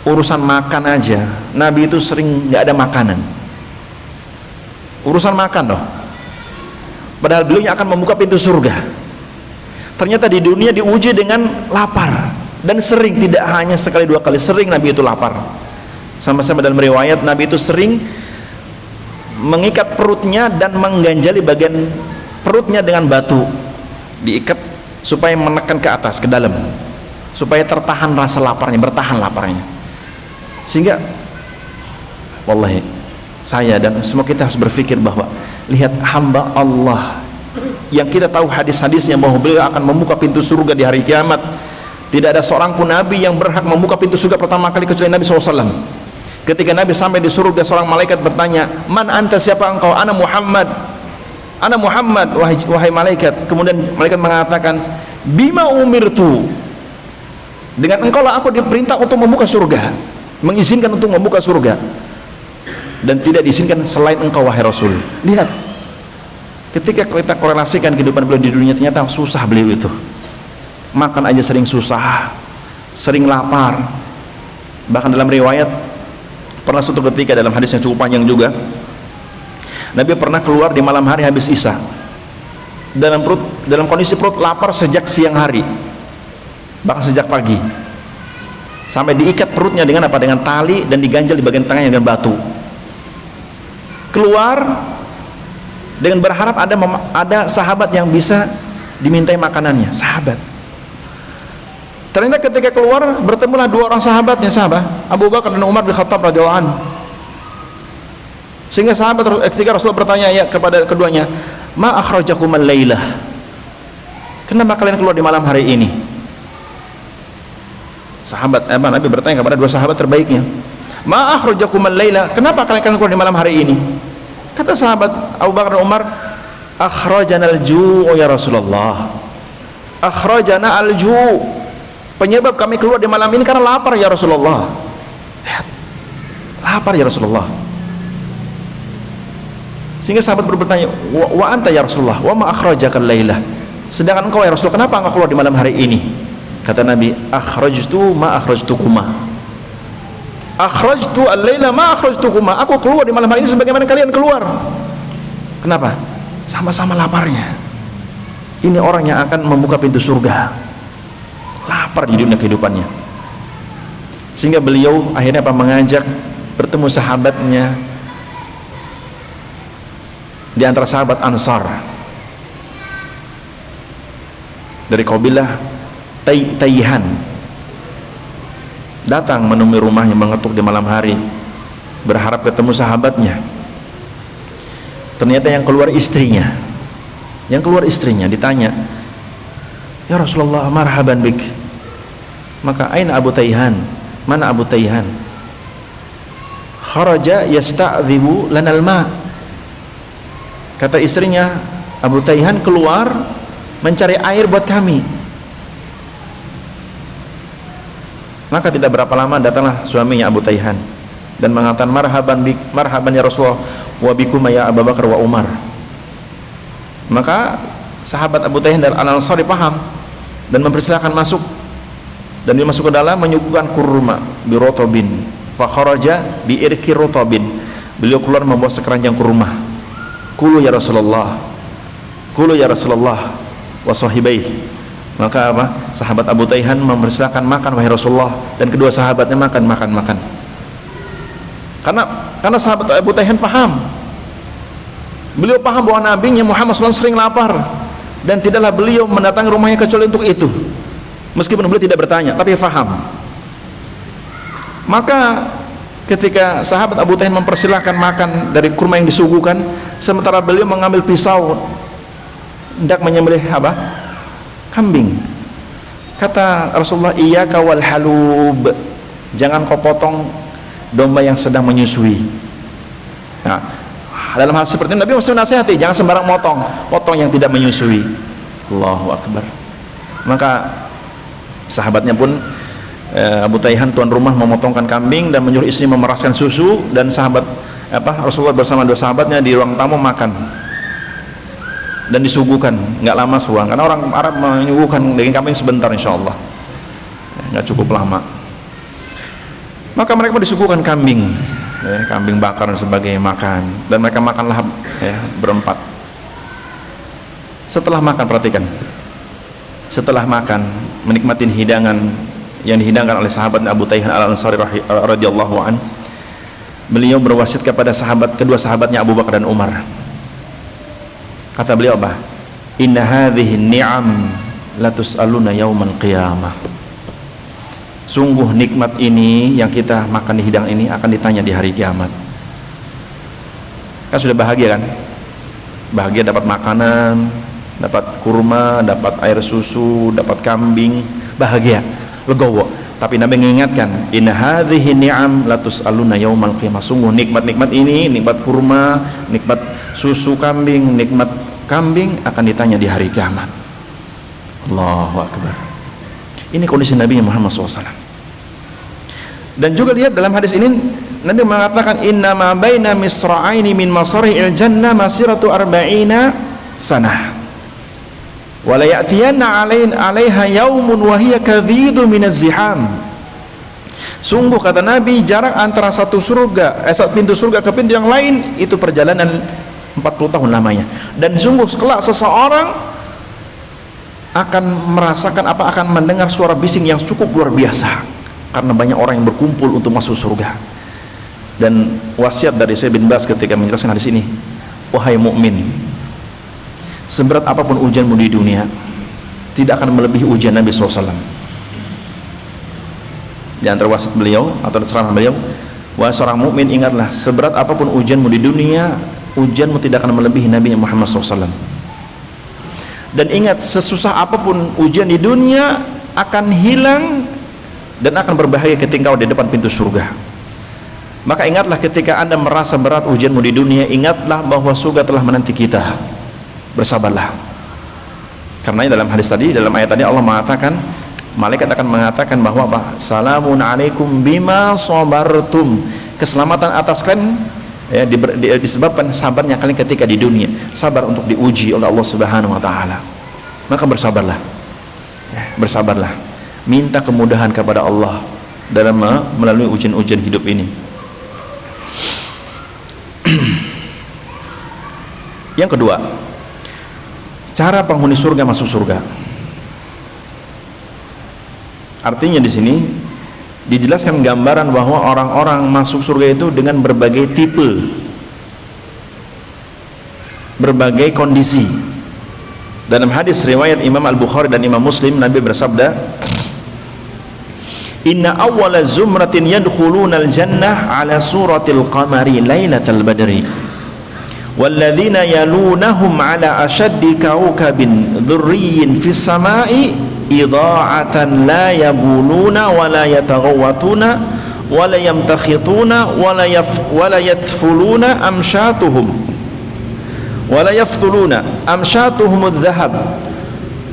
Urusan makan aja, Nabi itu sering nggak ada makanan. Urusan makan loh. Padahal beliau yang akan membuka pintu surga. Ternyata di dunia diuji dengan lapar, dan sering, tidak hanya sekali dua kali, sering Nabi itu lapar. Sama-sama dalam riwayat, Nabi itu sering mengikat perutnya dan mengganjali bagian perutnya dengan batu, diikat supaya menekan ke atas, ke dalam, supaya tertahan rasa laparnya, bertahan laparnya. Sehingga wallahi saya dan semua kita harus berpikir bahwa lihat hamba Allah yang kita tahu hadis-hadisnya bahwa beliau akan membuka pintu surga di hari kiamat. Tidak ada seorang pun Nabi yang berhak membuka pintu surga pertama kali kecuali Nabi SAW. Ketika Nabi sampai di surga, seorang malaikat bertanya, "Man anta, siapa engkau?" "Ana Muhammad." "Ana Muhammad, wahai malaikat." Kemudian malaikat mengatakan, "Bima umirtu." Dengan engkau lah aku diperintah untuk membuka surga, mengizinkan untuk membuka surga, dan tidak diizinkan selain engkau wahai Rasul. Lihat, ketika kita korelasikan kehidupan beliau di dunia, ternyata susah beliau itu. Makan aja sering susah, sering lapar. Bahkan dalam riwayat, pernah suatu ketika dalam hadis yang cukup panjang juga, Nabi pernah keluar di malam hari habis Isya, dalam kondisi perut lapar sejak siang hari, bahkan sejak pagi, sampai diikat perutnya dengan apa? Dengan tali, dan diganjal di bagian tengahnya dengan batu. Keluar dengan berharap ada sahabat yang bisa dimintai makanannya, sahabat. Ternyata ketika keluar, bertemulah dua orang sahabatnya, sahabat Abu Bakar dan Umar bin Khattab radhiyallahu anhu. Sehingga ketika Rasulullah bertanya ya kepada keduanya, "Ma akhrajakum al-lailah?" Kenapa kalian keluar di malam hari ini? Nabi bertanya kepada dua sahabat terbaiknya, "Ma akhrajakum al-lailah?" Kenapa kalian keluar di malam hari ini? Kata sahabat Abu Bakar dan Umar, "Akhrajana al-ju' ya Rasulullah." Akhrajana al-ju'. Penyebab kami keluar di malam ini karena lapar ya Rasulullah. Lihat, lapar ya Rasulullah. Sehingga sahabat bertanya, "Wa anta ya Rasulullah, wa ma akhrajakal lailah?" Sedangkan engkau ya Rasulullah, kenapa engkau keluar di malam hari ini? Kata Nabi, "Akhrajtu ma akhrajtukuma." Akhrajtu al-laila ma akhrajtukuma. Aku keluar di malam hari ini sebagaimana kalian keluar. Kenapa? Sama-sama laparnya. Ini orang yang akan membuka pintu surga. Lapar di dunia kehidupannya. Sehingga beliau akhirnya mengajak bertemu sahabatnya di antara sahabat Ansar dari kabilah Tayyihan, datang menemui rumahnya, mengetuk di malam hari, berharap ketemu sahabatnya. Ternyata yang keluar istrinya. Ditanya, "Ya Rasulullah, marhaban bik." Maka, "Aina Abu Tayyihan?" Mana Abu Tayyihan? "Kharaja yasta'dhibu lanal ma." Kata istrinya, Abu Tayyihan keluar mencari air buat kami. Maka tidak berapa lama datanglah suaminya Abu Tayyihan dan mengatakan, "Marhaban bik, marhaban ya Rasulullah, wa bikum ya Abu Bakar wa Umar." Maka sahabat Abu Tayyihan dan Al-Ansari paham dan mempersilakan masuk, dan dia masuk ke dalam menyuguhkan kurma bi rotobin, fa kharaja bi irki rotobin. Beliau keluar membawa sekeranjang kurma. "Kulu ya Rasulullah, kulu ya Rasulullah wa sahibai." Maka sahabat Abu Tayyihan mempersilakan, "Makan wahai Rasulullah," dan kedua sahabatnya makan. Karena sahabat Abu Tayyihan paham. Beliau paham bahwa Nabi Muhammad SAW sering lapar, dan tidaklah beliau mendatangi rumahnya kecuali untuk itu. Meskipun beliau tidak bertanya, tapi faham. Maka ketika sahabat Abu Tayhan mempersilahkan makan dari kurma yang disuguhkan, sementara beliau mengambil pisau hendak menyembelih apa? Kambing. Kata Rasulullah, iyyaka wal halub, jangan kau potong domba yang sedang menyusui. Nah, dalam hal seperti ini Nabi masih menasihati, jangan sembarang potong yang tidak menyusui. Allahu Akbar. Maka sahabatnya pun Abu Tayhan tuan rumah memotongkan kambing dan menyuruh istri memeraskan susu, dan sahabat Rasulullah bersama dua sahabatnya di ruang tamu makan dan disuguhkan. Nggak lama suang, karena orang Arab menyuguhkan daging kambing sebentar, insya Allah nggak cukup lama. Maka mereka disuguhkan kambing, kambing bakar dan sebagainya, makan, dan mereka makan lahap berempat. Setelah makan, perhatikan, setelah makan menikmati hidangan yang dihidangkan oleh sahabat Abu Tayhan Al-Ansari radhiyallahu an, beliau berwasiat kepada kedua sahabatnya Abu Bakar dan Umar. Kata beliau apa? Inna hadhihi ni'am la tus'aluna yaumal qiyamah. Sungguh nikmat ini yang kita makan di hidangan ini akan ditanya di hari kiamat. Kan sudah bahagia kan? Bahagia dapat makanan, dapat kurma, dapat air susu, dapat kambing, bahagia, legowo. Tapi Nabi mengingatkan, inna hadhihi ni'am la tus'aluna yaumal qiyamah. Sungguh nikmat-nikmat ini, nikmat kurma, nikmat susu kambing, nikmat kambing akan ditanya di hari kiamat. Allahu Akbar. Ini kondisi Nabi Muhammad SAW. Dan juga lihat dalam hadis ini Nabi mengatakan, inna ma baina misra'aini min masari'il jannah masiratu arba'ina sanah wa la ya'tiyanna 'alaiha yaumun wa hiya kadhidu minaz ziham. Sungguh, kata Nabi, jarak antara satu pintu surga ke pintu yang lain itu perjalanan 40 tahun lamanya. Dan sungguh kelak seseorang akan merasakan akan mendengar suara bising yang cukup luar biasa, karena banyak orang yang berkumpul untuk masuk surga. Dan wasiat dari Syekh bin Baz ketika menjelaskan hadis ini, wahai mukmin, seberat apapun ujianmu di dunia tidak akan melebihi ujian Nabi SAW. Di antara wasiat beliau atau ceramah beliau, wahai seorang mukmin, ingatlah, seberat apapun ujianmu di dunia, ujianmu tidak akan melebihi Nabi Muhammad SAW. Dan ingat, sesusah apapun ujian di dunia akan hilang dan akan berbahaya ketika di depan pintu surga. Maka ingatlah, ketika Anda merasa berat ujianmu di dunia, ingatlah bahwa surga telah menanti kita. Bersabarlah. Karena dalam hadis tadi, dalam ayat tadi Allah mengatakan, malaikat akan mengatakan bahwa salamun alaikum bima sabartum. Keselamatan atas kalian disebabkan sabarnya kalian ketika di dunia, sabar untuk diuji oleh Allah Subhanahu wa taala. Maka bersabarlah. Bersabarlah. Minta kemudahan kepada Allah dalam melalui ujian-ujian hidup ini. Yang kedua, cara penghuni surga masuk surga. Artinya di sini dijelaskan gambaran bahwa orang-orang masuk surga itu dengan berbagai tipe, berbagai kondisi. Dalam hadis riwayat Imam Al-Bukhari dan Imam Muslim, Nabi bersabda, inna awwala zumratin yadkhuluna al-jannah ala suratil qamari lailatal badri walladzina yalunahum ala ashaddi kaukabin dhurriyyin fis samai idha'atan la yabuluna wa la yataghawatuna wa la yamtakhituna wa la yatfuluna amshatuhum wa la yaftuluna amshatuhum adh-dhahab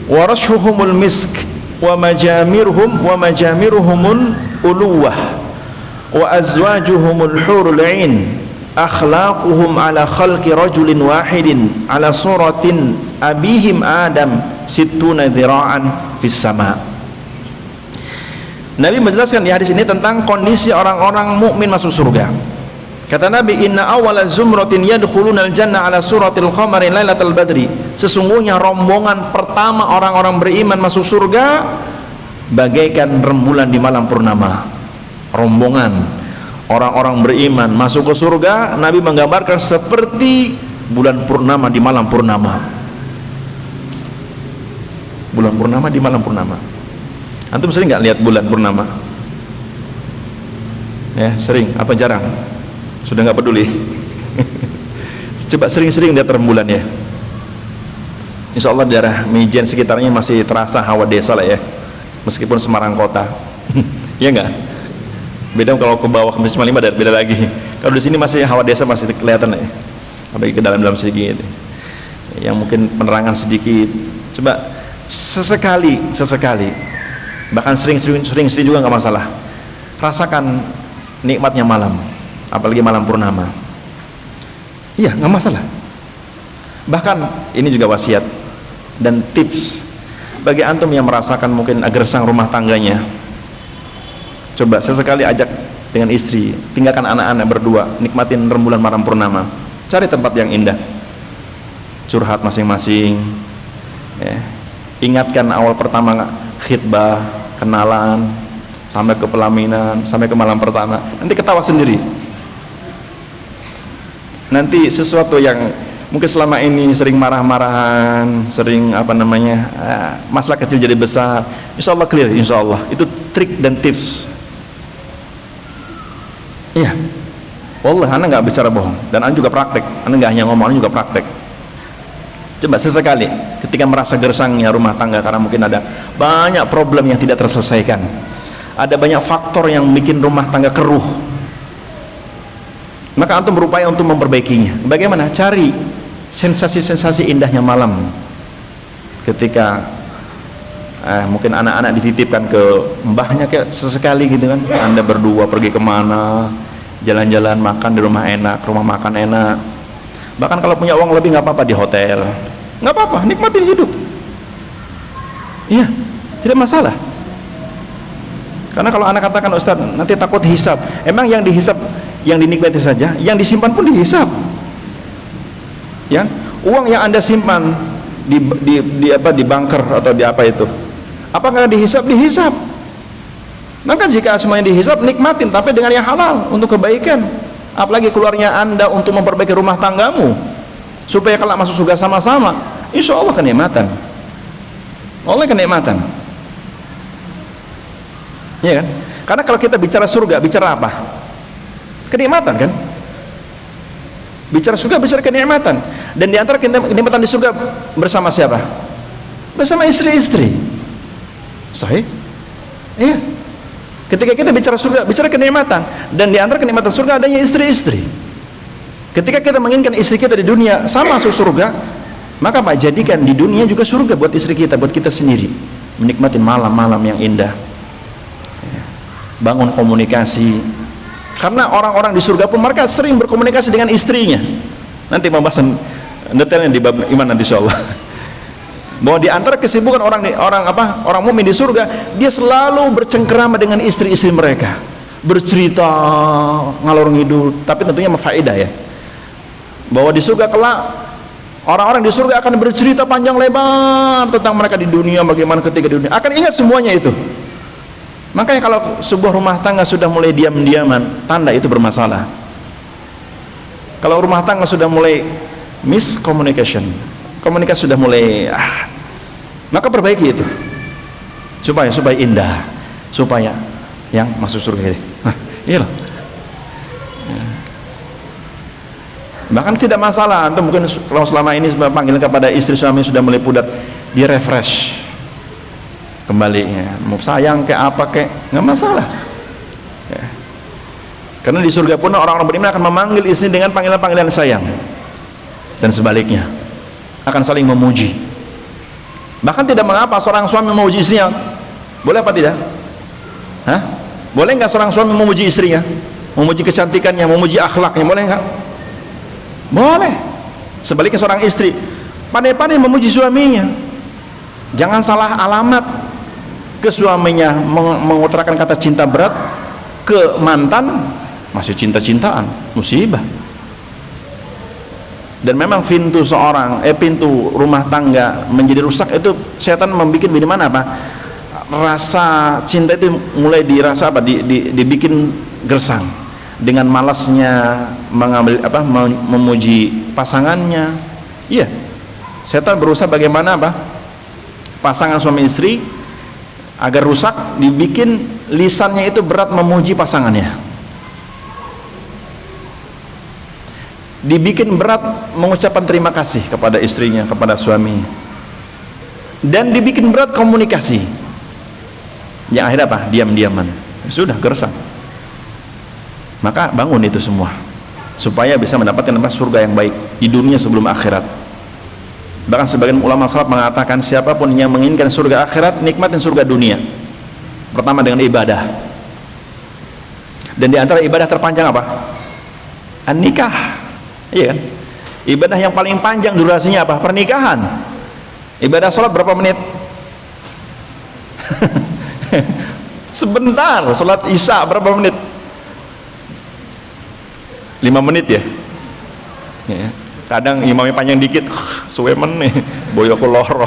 wa rashuhumul misk wa majamiruhumul uluwah wa azwajuhumul hurul 'ain akhlaquhum ala khalqi rajulin wahidin ala suratin abihim Adam sittuna dhira'an fis sama. Nabi menjelaskan di hadis ini tentang kondisi orang-orang mukmin masuk surga. Kata Nabi, inna awwala zumratin yadkhuluna al-jannah ala suratil qamari lailatal badri. Sesungguhnya rombongan pertama orang-orang beriman masuk surga bagaikan rembulan di malam purnama. Rombongan orang-orang beriman masuk ke surga, Nabi menggambarkan seperti bulan purnama di malam purnama. Bulan purnama di malam purnama. Antum sering nggak lihat bulan purnama? Ya, sering apa jarang? Sudah nggak peduli. Coba sering-sering lihat rembulan ya. Insya Allah daerah Mijen sekitarnya masih terasa hawa desa lah ya, meskipun Semarang kota. Ya nggak? Beda kalau ke bawah ke 5 beda lagi. Kalau di sini masih hawa desa masih kelihatan ya, apalagi ke dalam sedikit. Yang mungkin penerangan sedikit. Coba sesekali, bahkan sering juga nggak masalah. Rasakan nikmatnya malam, apalagi malam purnama. Iya, nggak masalah. Bahkan ini juga wasiat dan tips bagi antum yang merasakan mungkin gersang rumah tangganya. Coba sesekali ajak dengan istri, tinggalkan anak-anak berdua, nikmatin rembulan malam purnama. Cari tempat yang indah, curhat masing-masing ya. Ingatkan awal pertama khitbah, kenalan, sampai ke pelaminan, sampai ke malam pertama, nanti ketawa sendiri. Nanti sesuatu yang mungkin selama ini sering marah-marahan, sering masalah kecil jadi besar, insya Allah clear, insya Allah. Itu trik dan tips. Iya, wallah, anda nggak bicara bohong, dan anda juga praktek. Anda nggak hanya ngomong, anda juga praktek. Coba sesekali ketika merasa gersangnya rumah tangga karena mungkin ada banyak problem yang tidak terselesaikan, ada banyak faktor yang bikin rumah tangga keruh, maka antum berupaya untuk memperbaikinya. Bagaimana? Cari sensasi-sensasi indahnya malam ketika mungkin anak-anak dititipkan ke mbahnya kayak sesekali gitu kan, anda berdua pergi kemana, jalan-jalan, makan di rumah enak, rumah makan enak. Bahkan kalau punya uang lebih nggak apa-apa di hotel, nggak apa-apa, nikmatin hidup. Iya, tidak masalah. Karena kalau anak katakan, Ustaz, nanti takut hisab. Emang yang dihisab yang dinikmati saja, yang disimpan pun dihisab. Ya, uang yang anda simpan di banker atau di apa itu, apakah dihisab? Dihisab. Maka jika semuanya dihisab, nikmatin, tapi dengan yang halal untuk kebaikan. Apalagi keluarnya anda untuk memperbaiki rumah tanggamu supaya kelak masuk surga sama-sama, insya Allah kenikmatan. Oleh kenikmatan, ya kan? Karena kalau kita bicara surga, bicara apa? Kenikmatan kan? Bicara surga, bicara kenikmatan. Dan di antara kenikmatan di surga bersama siapa? Bersama istri-istri. Sahih? Iya. Ketika kita bicara surga, bicara kenikmatan, dan di antara kenikmatan surga adanya istri-istri. Ketika kita menginginkan istri kita di dunia sama masuk surga, maka Pak, jadikan di dunia juga surga buat istri kita, buat kita sendiri, menikmati malam-malam yang indah. Bangun komunikasi, karena orang-orang di surga pun mereka sering berkomunikasi dengan istrinya. Nanti pembahasan detailnya di bab iman nanti insyaallah. Bahwa di antara kesibukan orang mukmin di surga, dia selalu bercengkerama dengan istri-istri mereka, bercerita ngalor ngidul, tapi tentunya faedah ya. Bahwa di surga kelak orang-orang di surga akan bercerita panjang lebar tentang mereka di dunia, bagaimana ketika di dunia, akan ingat semuanya itu. Makanya kalau sebuah rumah tangga sudah mulai diam-diaman, tanda itu bermasalah. Kalau rumah tangga sudah mulai miscommunication, komunikasi sudah mulai maka perbaiki itu supaya indah, supaya yang masuk surga ini. Iya loh. Bahkan tidak masalah antum mungkin kalau selama ini panggilan kepada istri suami sudah mulai pudar, di refresh kembali ya. Mau sayang kayak apa kayak nggak masalah ya. Karena di surga pun orang-orang beriman akan memanggil istri dengan panggilan-panggilan sayang, dan sebaliknya akan saling memuji. Bahkan tidak mengapa seorang suami memuji istrinya, boleh apa tidak? Boleh nggak seorang suami memuji istrinya, memuji kecantikannya, memuji akhlaknya, boleh nggak? Boleh. Sebaliknya seorang istri pandai-pandai memuji suaminya, jangan salah alamat ke suaminya, mengutarakan kata cinta berat ke mantan, masih cinta-cintaan, musibah. Dan memang pintu rumah tangga menjadi rusak itu setan membuat bagaimana rasa cinta itu mulai dirasa dibikin gersang dengan malasnya memuji pasangannya. Iya, setan berusaha bagaimana pasangan suami istri Agar rusak, dibikin lisannya itu berat memuji pasangannya, dibikin berat mengucapkan terima kasih kepada istrinya, kepada suami, dan dibikin berat komunikasi. Yang akhirnya apa? Diam-diaman, sudah gersang. Maka bangun itu semua supaya bisa mendapatkan surga yang baik di dunia sebelum akhirat. Bahkan sebagian ulama salaf mengatakan siapapun yang menginginkan surga akhirat, nikmatin surga dunia. Pertama dengan ibadah. Dan di antara ibadah terpanjang apa? An-nikah. Iya kan? Ibadah yang paling panjang durasinya apa? Pernikahan. Ibadah sholat berapa menit? Sebentar. Sholat isya berapa menit? 5 menit ya? Ya. Kadang imamnya panjang dikit, suwemen nih, boyoku loro.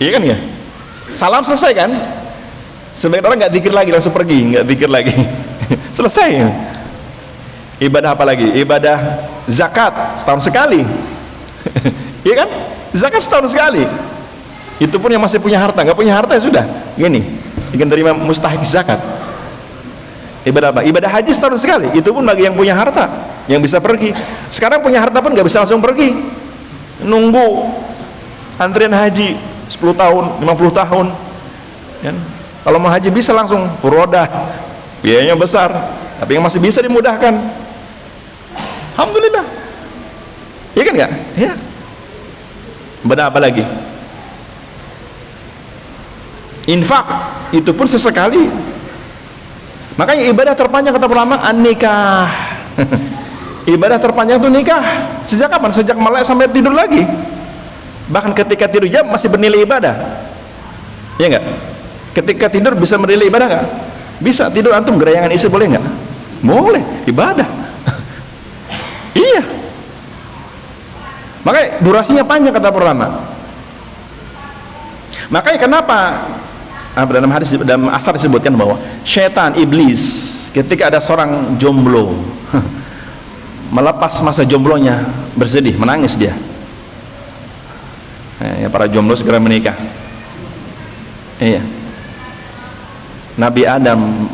Iya kan ya? Salam selesai kan? Sebagian orang nggak zikir lagi, langsung pergi, nggak zikir lagi. Selesai. Ibadah apa lagi? Ibadah zakat setahun sekali. Iya kan? Zakat setahun sekali. Itu pun yang masih punya harta, nggak punya harta ya sudah. Gini, ingin terima mustahik zakat. Ibadah apa? Ibadah haji setahun sekali. Itu pun bagi yang punya harta, yang bisa pergi. Sekarang punya harta pun nggak bisa langsung pergi, nunggu antrian haji 10 tahun, 50 tahun kan? Kalau mau haji bisa langsung furoda, biayanya besar, tapi yang masih bisa dimudahkan, alhamdulillah. Iya kan nggak? Ya. Ibadah apa lagi? Infak, itu pun sesekali. Makanya ibadah terpanjang kata ulama an-nikah. Ibadah terpanjang itu nikah. Sejak kapan? Sejak melek sampai tidur lagi. Bahkan ketika tidur jam masih bernilai ibadah. Ya enggak? Ketika tidur bisa bernilai ibadah enggak? Bisa. Tidur antum gerayangan istri boleh enggak? Boleh, ibadah. Iya. Makanya durasinya panjang kata ulama. Makanya kenapa dalam hadis, dalam asar disebutkan bahwa syaitan, iblis, ketika ada seorang jomblo melepas masa jomblonya, bersedih, menangis dia. Ya, para jomblo segera menikah. Iya. Nabi Adam,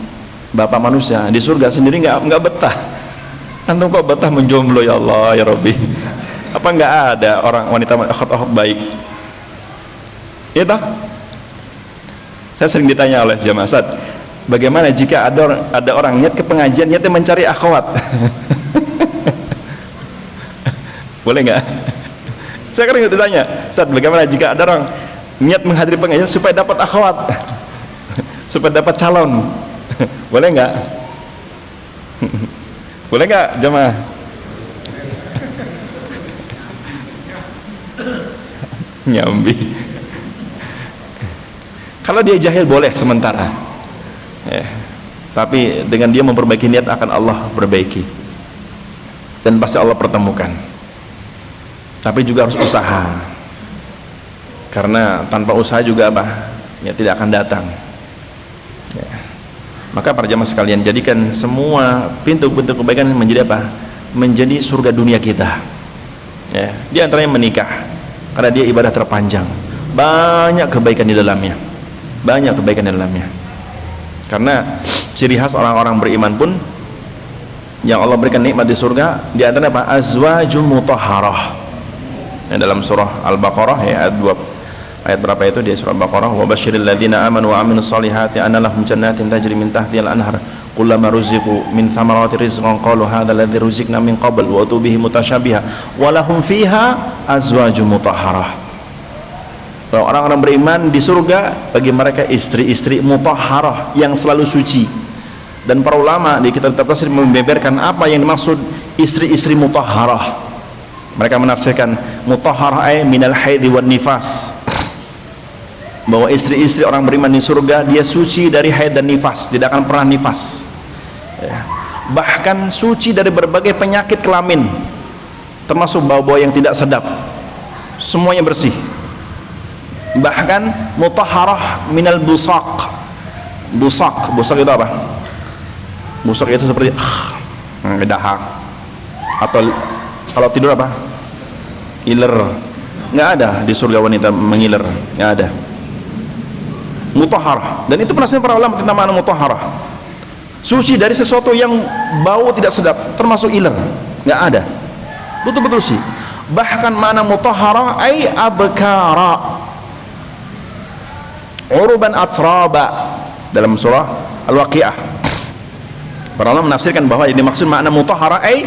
bapak manusia, di surga sendiri nggak betah. Antum kok betah menjomblo, ya Allah ya Rabbi? Apa nggak ada orang wanita akhwat baik? Iya toh? Saya sering ditanya oleh jamaah, Ustaz, bagaimana jika ada orang niat ke pengajian, niatnya mencari akhwat? Boleh nggak? Saya sering ditanya, Ustaz, bagaimana jika ada orang niat menghadiri pengajian supaya dapat akhwat, supaya dapat calon? Boleh nggak? Boleh nggak jamaah? Nyambi. Kalau dia jahil boleh sementara ya. Tapi dengan dia memperbaiki niat akan Allah perbaiki, dan pasti Allah pertemukan. Tapi juga harus usaha, karena tanpa usaha juga apa? Ya tidak akan datang ya. Maka para jamaah sekalian, jadikan semua pintu-pintu kebaikan menjadi apa? Menjadi surga dunia kita ya. Di antaranya menikah, karena dia ibadah terpanjang, banyak kebaikan di dalamnya, banyak kebaikan di dalamnya. Karena ciri khas orang-orang beriman pun yang Allah berikan nikmat di surga, di antaranya apa? Azwajum mutahharah. Dalam surah Al-Baqarah ya, ayat berapa itu di surah Al-Baqarah? Wa basyiril ladzina amanu wa amilus solihati anna lahum jannatin tajri min tahtihal anhar kullama ruziqu min thamarati rizqan qalu hadzal ladzi ruziqna min qabl wa utubihi mutasyabiha wa lahum fiha azwajum mutahharah. Orang-orang beriman di surga bagi mereka istri-istri mutahharah yang selalu suci. Dan para ulama di kitab tafsir membeberkan apa yang dimaksud istri-istri mutahharah. Mereka menafsirkan mutahharah ay minal haidhi wan nifas, bahwa istri-istri orang beriman di surga dia suci dari haid dan nifas, tidak akan pernah nifas ya. Bahkan suci dari berbagai penyakit kelamin, termasuk bau-bau yang tidak sedap, semuanya bersih. Bahkan mutahharah minal busaq. Busaq itu apa? Busaq itu seperti dahak, atau kalau tidur apa? Iler nggak ada di surga wanita mengiler, nggak ada. Mutahharah, dan itu penafsiran para ulama tentang makna mutahharah, suci dari sesuatu yang bau tidak sedap, termasuk iler, nggak ada, betul-betul sih. Bahkan makna mutahharah ay abkara, uruban atraba, dalam surah Al-Waqiah para ulama menafsirkan bahwa yang dimaksud makna mutahharah ay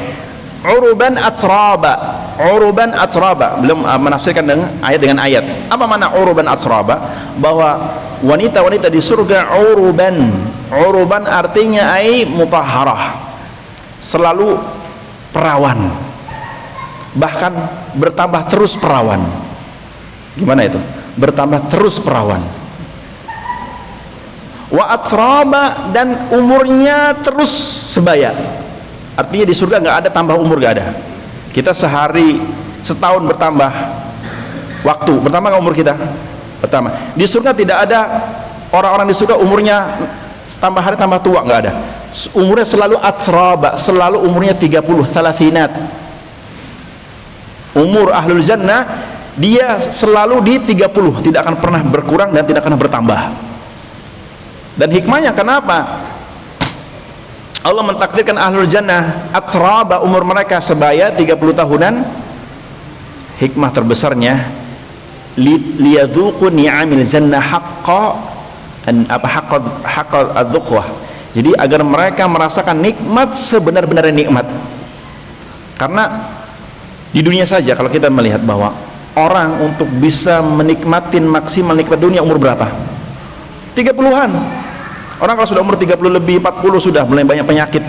uruban atraba. Uruban atraba, belum menafsirkan dengan ayat. Apa makna uruban atraba? Bahwa wanita-wanita di surga uruban. Uruban artinya ai mutahharah, selalu perawan, bahkan bertambah terus perawan. Gimana itu? Bertambah terus perawan. Wa atraba, dan umurnya terus sebaya. Artinya di surga nggak ada tambah umur, nggak ada. Kita sehari, setahun bertambah waktu, bertambah nggak umur kita? Bertambah. Di surga tidak ada orang-orang di surga umurnya tambah hari tambah tua, nggak ada. Umurnya selalu atraba, selalu umurnya 30, salasinat. Umur ahlul jannah dia selalu di 30, tidak akan pernah berkurang dan tidak akan bertambah. Dan hikmahnya kenapa Allah mentakdirkan ahlul jannah atraba, umur mereka sebaya 30 tahunan? Hikmah terbesarnya liyadzuqu ni'amil jannah haqqa adzuqwah. Jadi agar mereka merasakan nikmat sebenar-benarnya nikmat. Karena di dunia saja kalau kita melihat bahwa orang untuk bisa menikmatin maksimal nikmat dunia umur berapa? 30-an. Orang kalau sudah umur 30 lebih, 40 sudah mulai banyak penyakit,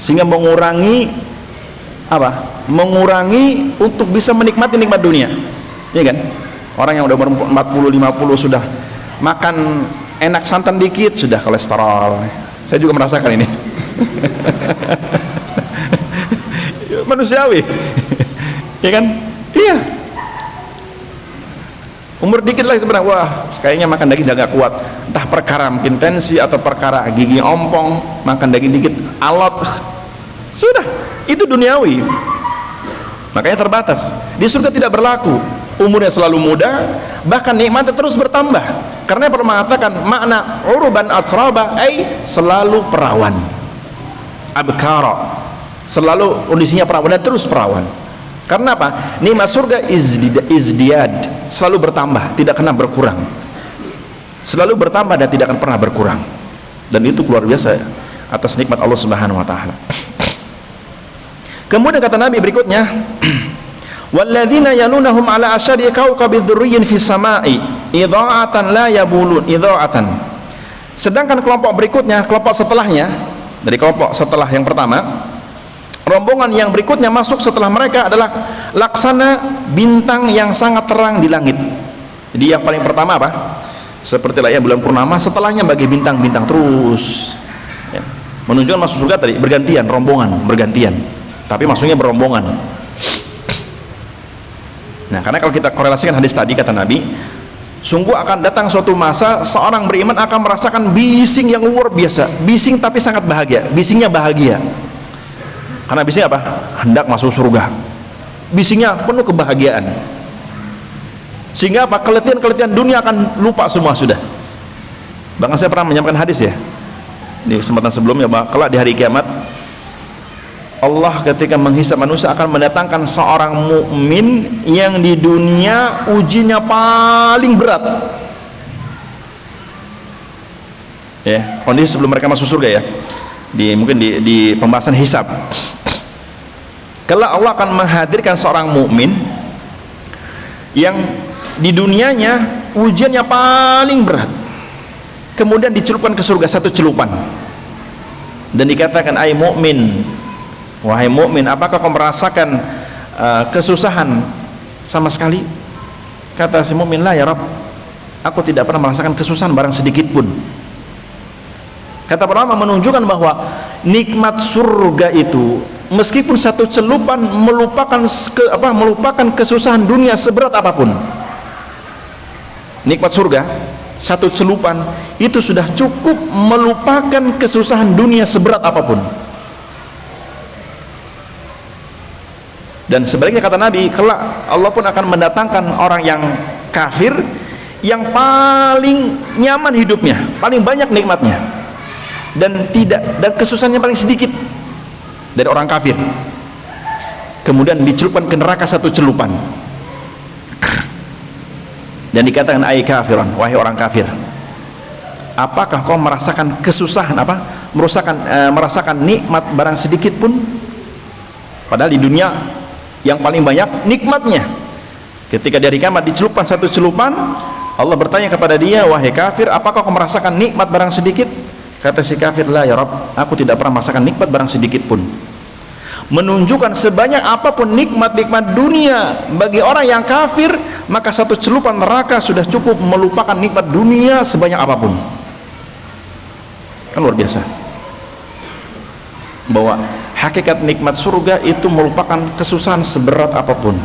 sehingga mengurangi apa? Mengurangi untuk bisa menikmati nikmat dunia, ya kan? Orang yang udah umur 40, 50 sudah makan enak santan dikit sudah kolesterol. Saya juga merasakan ini. Manusiawi, ya kan? Iya. Umur dikit lagi sebenarnya, wah kayaknya makan daging udah gak kuat, entah perkara mungkin tensi atau perkara gigi ompong, makan daging dikit alot, sudah itu duniawi. Makanya terbatas. Di surga tidak berlaku, umurnya selalu muda, bahkan nikmatnya terus bertambah. Karena pernah mengatakan makna uruban asraba ay selalu perawan, abkara, selalu kondisinya perawan dan terus perawan. Karena apa? Nikmat surga izdiyad, selalu bertambah, tidak pernah berkurang. Selalu bertambah dan tidak akan pernah berkurang. Dan itu luar biasa atas nikmat Allah Subhanahu wa taala. Kemudian kata Nabi berikutnya, walladzina yalunahum ala asyari kawkabid dzurriyyin fis sama'i idha'atan la yabulun idha'atan. Sedangkan kelompok berikutnya, kelompok setelahnya, dari kelompok setelah yang pertama, rombongan yang berikutnya masuk setelah mereka adalah laksana bintang yang sangat terang di langit. Jadi yang paling pertama apa? Seperti layar bulan purnama, setelahnya bagi bintang-bintang terus ya. Menunjukkan masuk surga tadi bergantian, rombongan bergantian, tapi masuknya berombongan. Nah, karena kalau kita korelasikan hadis tadi, kata Nabi, sungguh akan datang suatu masa seorang beriman akan merasakan bising yang luar biasa, bising tapi sangat bahagia, bisingnya bahagia. Karena bisingnya apa? Hendak masuk surga. Bisingnya penuh kebahagiaan. Sehingga apa? Keletihan-keletihan dunia akan lupa semua sudah. Bahkan saya pernah menyampaikan hadis ya, di kesempatan sebelumnya, bahwa kelak di hari kiamat Allah ketika menghisab manusia akan mendatangkan seorang mukmin yang di dunia ujinya paling berat. Ya, kondisi sebelum mereka masuk surga ya. Mungkin di pembahasan hisab. Kalau Allah akan menghadirkan seorang mukmin yang di dunianya ujiannya paling berat, kemudian dicelupkan ke surga satu celupan, dan dikatakan, ai mukmin, wahai mukmin, apakah kau merasakan kesusahan sama sekali? Kata si mukmin, la ya Rabb, aku tidak pernah merasakan kesusahan barang sedikit pun. Kata para ulama menunjukkan bahwa nikmat surga itu meskipun satu celupan melupakan kesusahan dunia seberat apapun. Nikmat surga satu celupan itu sudah cukup melupakan kesusahan dunia seberat apapun. Dan sebaliknya kata Nabi, kelak Allah pun akan mendatangkan orang yang kafir yang paling nyaman hidupnya, paling banyak nikmatnya, dan kesusahannya paling sedikit dari orang kafir. Kemudian dicelupkan ke neraka satu celupan, dan dikatakan ai kafiran, wahai orang kafir, apakah kau merasakan kesusahan merasakan nikmat barang sedikit pun? Padahal di dunia yang paling banyak nikmatnya. Ketika dari kiamat dicelupkan satu celupan, Allah bertanya kepada dia, wahai kafir, apakah kau merasakan nikmat barang sedikit? Kata si kafir, la ya Rabb, aku tidak pernah merasakan nikmat barang sedikit pun. Menunjukkan sebanyak apapun nikmat-nikmat dunia bagi orang yang kafir, maka satu celupan neraka sudah cukup melupakan nikmat dunia sebanyak apapun. Kan luar biasa, bahwa hakikat nikmat surga itu melupakan kesusahan seberat apapun,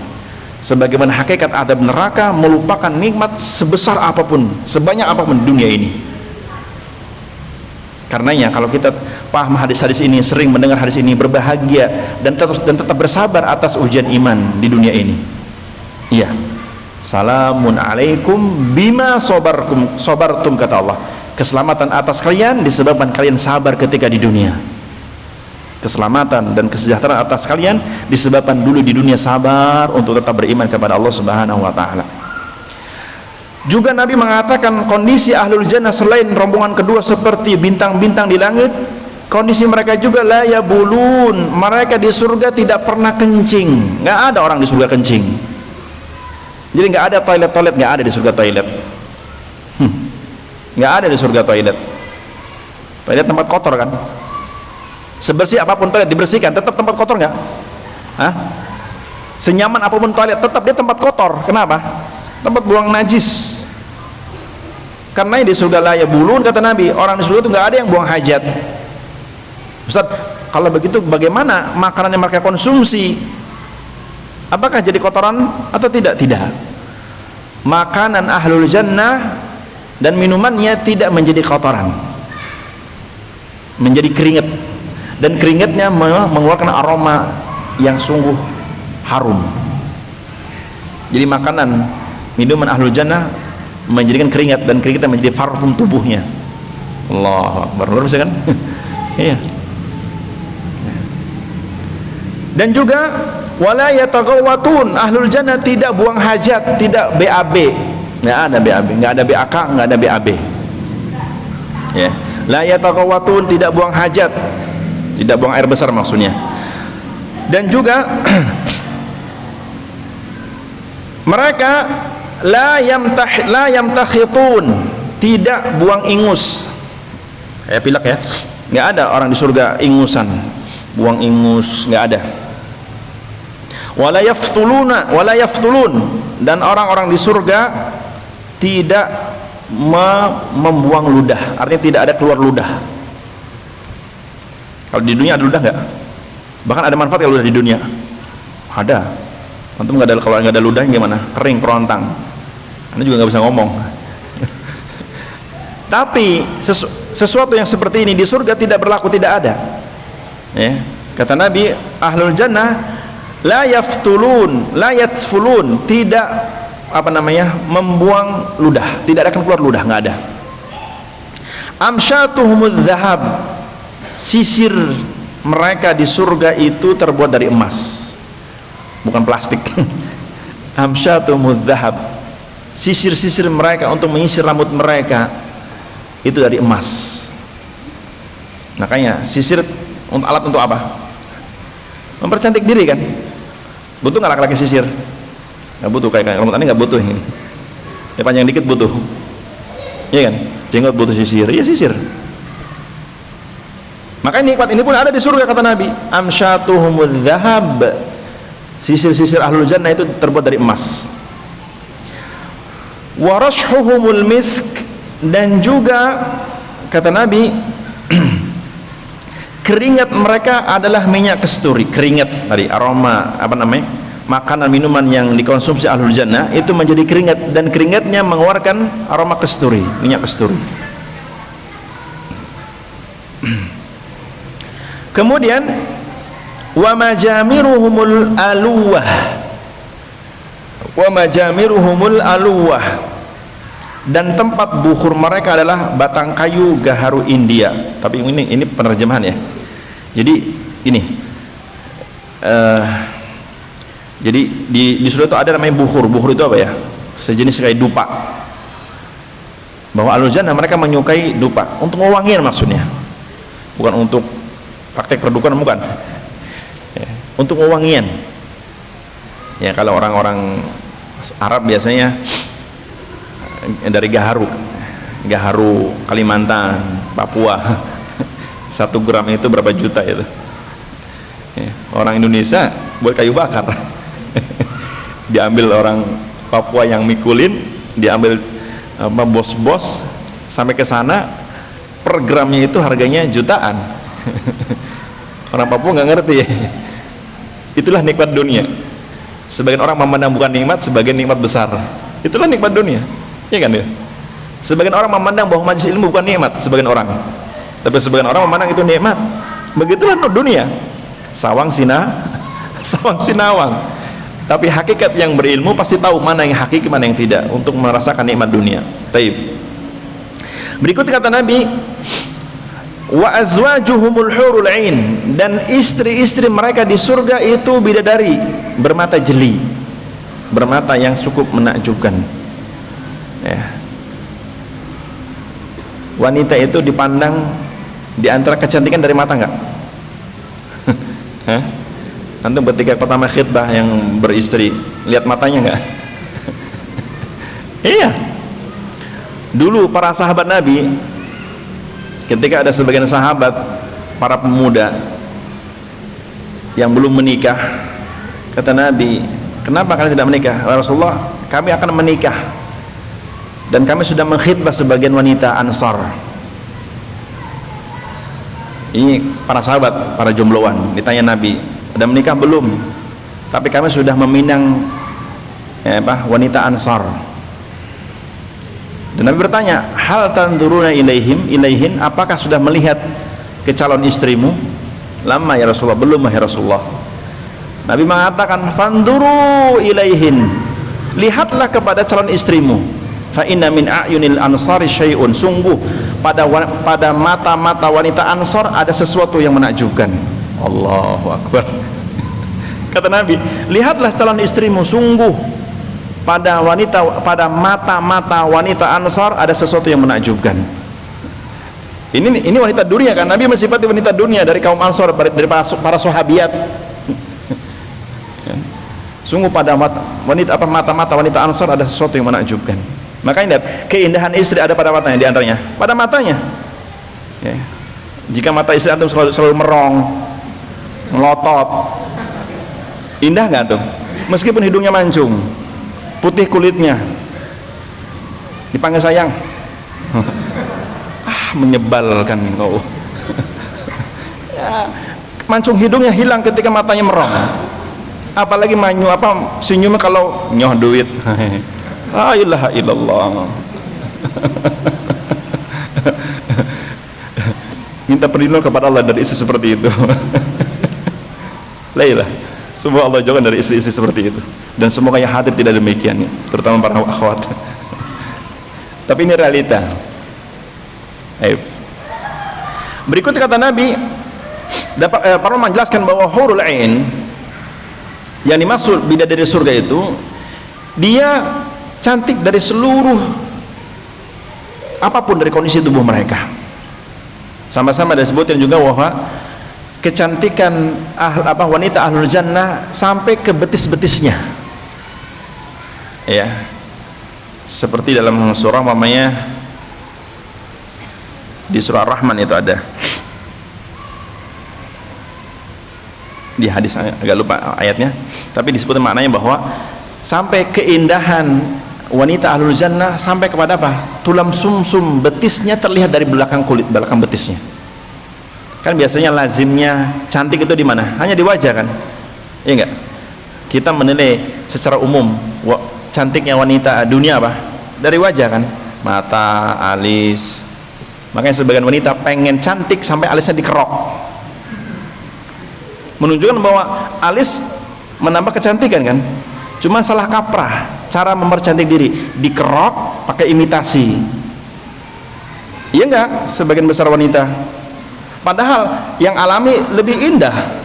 sebagaimana hakikat adab neraka melupakan nikmat sebesar apapun, sebanyak apapun dunia ini. Karenanya kalau kita paham hadis-hadis ini, sering mendengar hadis ini, berbahagia dan tetap bersabar atas ujian iman di dunia ini. Iya, salamun alaikum bima sobartum, kata Allah, keselamatan atas kalian disebabkan kalian sabar ketika di dunia. Keselamatan dan kesejahteraan atas kalian disebabkan dulu di dunia sabar untuk tetap beriman kepada Allah Subhanahu wa taala. Juga Nabi mengatakan kondisi ahlul jannah selain rombongan kedua seperti bintang-bintang di langit, kondisi mereka juga la yabulun, mereka di surga tidak pernah kencing. Nggak ada orang di surga kencing. Jadi nggak ada toilet, nggak ada di surga toilet. Nggak ada di surga toilet. Toilet tempat kotor kan? Sebersih apapun toilet dibersihkan, tetap tempat kotor nggak? Senyaman apapun toilet, tetap dia tempat kotor. Kenapa? Tempat buang najis. Karena di surga la yabulun, kata Nabi, orang di surga itu nggak ada yang buang hajat. Ustaz, kalau begitu bagaimana makanan yang mereka konsumsi? Apakah jadi kotoran atau tidak? Tidak. Makanan ahlul jannah dan minumannya tidak menjadi kotoran, menjadi keringat, dan keringatnya mengeluarkan aroma yang sungguh harum. Jadi makanan minuman ahlul jannah menjadikan keringat, dan keringatnya menjadi parfum tubuhnya. Allahu Akbar, luar biasa kan? Iya. Dan juga wala yataghawatun, ahlul jannah tidak buang hajat, tidak BAB, nggak ada BAB, nggak ada BAK, nggak ada BAB. Ya, la yataghawatun, tidak buang hajat, tidak buang air besar maksudnya. Dan juga mereka la yamtakhitun, tidak buang ingus. Kayak pilek ya, nggak ada orang di surga ingusan, buang ingus, nggak ada. Wala yaftulun, dan orang-orang di surga tidak membuang ludah, artinya tidak ada keluar ludah. Kalau di dunia ada ludah nggak? Bahkan ada manfaat kalau ludah di dunia. Ada. Antum nggak ada, kalau nggak ada ludah gimana? Kering, kerontang. Anda juga nggak bisa ngomong. Tapi sesuatu yang seperti ini di surga tidak berlaku, tidak ada. Ya. Kata Nabi, ahlul jannah la yaftulun, la yatfulun, tidak membuang ludah, tidak akan keluar ludah, nggak ada. Amsyatuhumudz dzahab, sisir mereka di surga itu terbuat dari emas, bukan plastik. Amsyatuhumudz dzahab, sisir-sisir mereka untuk menyisir rambut mereka itu dari emas. Makanya sisir untuk alat untuk apa? Mempercantik diri kan? Butuh nggak laki-laki sisir? Nggak butuh, kayak rambut aneh nggak butuh ini. Ya panjang dikit butuh, iya kan? Jenggot butuh sisir, iya sisir. Makanya nikmat ini pun ada di surga, kata Nabi. Amsyatuhumudz dzahab, sisir-sisir ahlul jannah itu terbuat dari emas. Warashhuhumul misk, dan juga kata Nabi keringat mereka adalah minyak kasturi. Keringat tadi aroma makanan minuman yang dikonsumsi ahlul jannah itu menjadi keringat, dan keringatnya mengeluarkan aroma kasturi, minyak kasturi. Kemudian wa majamiruhumul aluwah, wa majamiruhumul aluwah, dan tempat bukhur mereka adalah batang kayu gaharu India. Tapi ini penerjemahan ya. Jadi ini jadi di surga itu ada namanya bukhur. Bukhur itu apa ya? Sejenis kayak dupa. Bahwa ahlul jannah mereka menyukai dupa untuk wewangian maksudnya, bukan untuk praktek perdukunan, bukan ya, untuk wewangian ya. Kalau orang-orang Arab biasanya dari gaharu Kalimantan, Papua 1 gram itu berapa juta itu ya. Orang Indonesia buat kayu bakar diambil orang Papua yang mikulin, diambil bos-bos sampai ke sana, per gramnya itu harganya jutaan. Orang Papua nggak ngerti ya. Itulah nikmat dunia. Sebagian orang memandang bukan nikmat, sebagian nikmat besar. Itulah nikmat dunia, ya kan ya? Sebagian orang memandang bahwa majelis ilmu bukan nikmat, sebagian orang, tapi sebagian orang memandang itu nikmat. Begitulah dunia, sawang sinawang. Tapi hakikat yang berilmu pasti tahu mana yang hakiki, mana yang tidak, untuk merasakan nikmat dunia. Taib. Berikut kata Nabi, wa azwajuhumul hurul ain, dan istri-istri mereka di surga itu bidadari bermata jeli, bermata yang cukup menakjubkan ya. Wanita itu dipandang di antara kecantikan dari mata enggak? Hah? Antum ketika pertama khidbah yang beristri, lihat matanya enggak? Iya. Dulu para sahabat Nabi, ketika ada sebagian sahabat, para pemuda yang belum menikah, kata Nabi, kenapa kalian tidak menikah? Ya Rasulullah, kami akan menikah, dan kami sudah mengkhidbah sebagian wanita Ansar. Ini para sahabat, para jombloan, ditanya Nabi, udah menikah belum? Tapi kami sudah meminang wanita Ansar. Dan Nabi bertanya, hal tanzuruna ilaihin, apakah sudah melihat ke calon istrimu? Lama ya Rasulullah, belum ya Rasulullah. Nabi mengatakan, fanduru ilaihin, lihatlah kepada calon istrimu. Fa inna min a'yunil ansari syai'un, sungguh pada mata-mata wanita Ansar ada sesuatu yang menakjubkan. Allahu Akbar. Kata Nabi, lihatlah calon istrimu, sungguh pada mata-mata wanita Ansar ada sesuatu yang menakjubkan. Ini wanita dunia kan? Nabi mensifati wanita dunia dari kaum Ansar, dari para sahabiat. Sungguh pada mata-mata wanita Ansar ada sesuatu yang menakjubkan. Makanya lihat, keindahan istri ada pada matanya, di antaranya pada matanya ya. Jika mata istri antum selalu merong, melotot, indah nggak tuh? Meskipun hidungnya mancung, putih kulitnya, dipanggil sayang, menyebalkan kau. Ya, mancung hidungnya hilang ketika matanya merong. Apalagi senyumnya kalau nyoh duit. La ilaha illallah. Minta perlindungan kepada Allah dari istri seperti itu. La ilah. Semoga Allah jauhkan dari istri-istri seperti itu, dan semoga yang hadir tidak demikian, terutama para akhwat. Tapi ini realita. Ayo. Berikut kata Nabi, para ulama menjelaskan bahwa hurul ain yang dimaksud bidadari surga itu, dia cantik dari seluruh apapun dari kondisi tubuh mereka. Sama-sama disebutkan juga bahwa kecantikan wanita ahlul jannah sampai ke betis-betisnya ya, seperti dalam surah di surah Ar-Rahman itu ada, di hadis agak lupa ayatnya, tapi disebut maknanya bahwa sampai keindahan wanita ahlul jannah sampai kepada apa? Tulang sumsum betisnya terlihat dari belakang betisnya. Kan biasanya lazimnya cantik itu di mana? Hanya di wajah kan? Iya enggak? Kita menilai secara umum cantiknya wanita dunia apa? Dari wajah kan? Mata, alis. Makanya sebagian wanita pengen cantik sampai alisnya dikerok. menunjukkan bahwa alis menambah kecantikan kan, cuma salah kaprah cara mempercantik diri, dikerok pakai imitasi. Iya enggak, sebagian besar wanita, padahal yang alami lebih indah.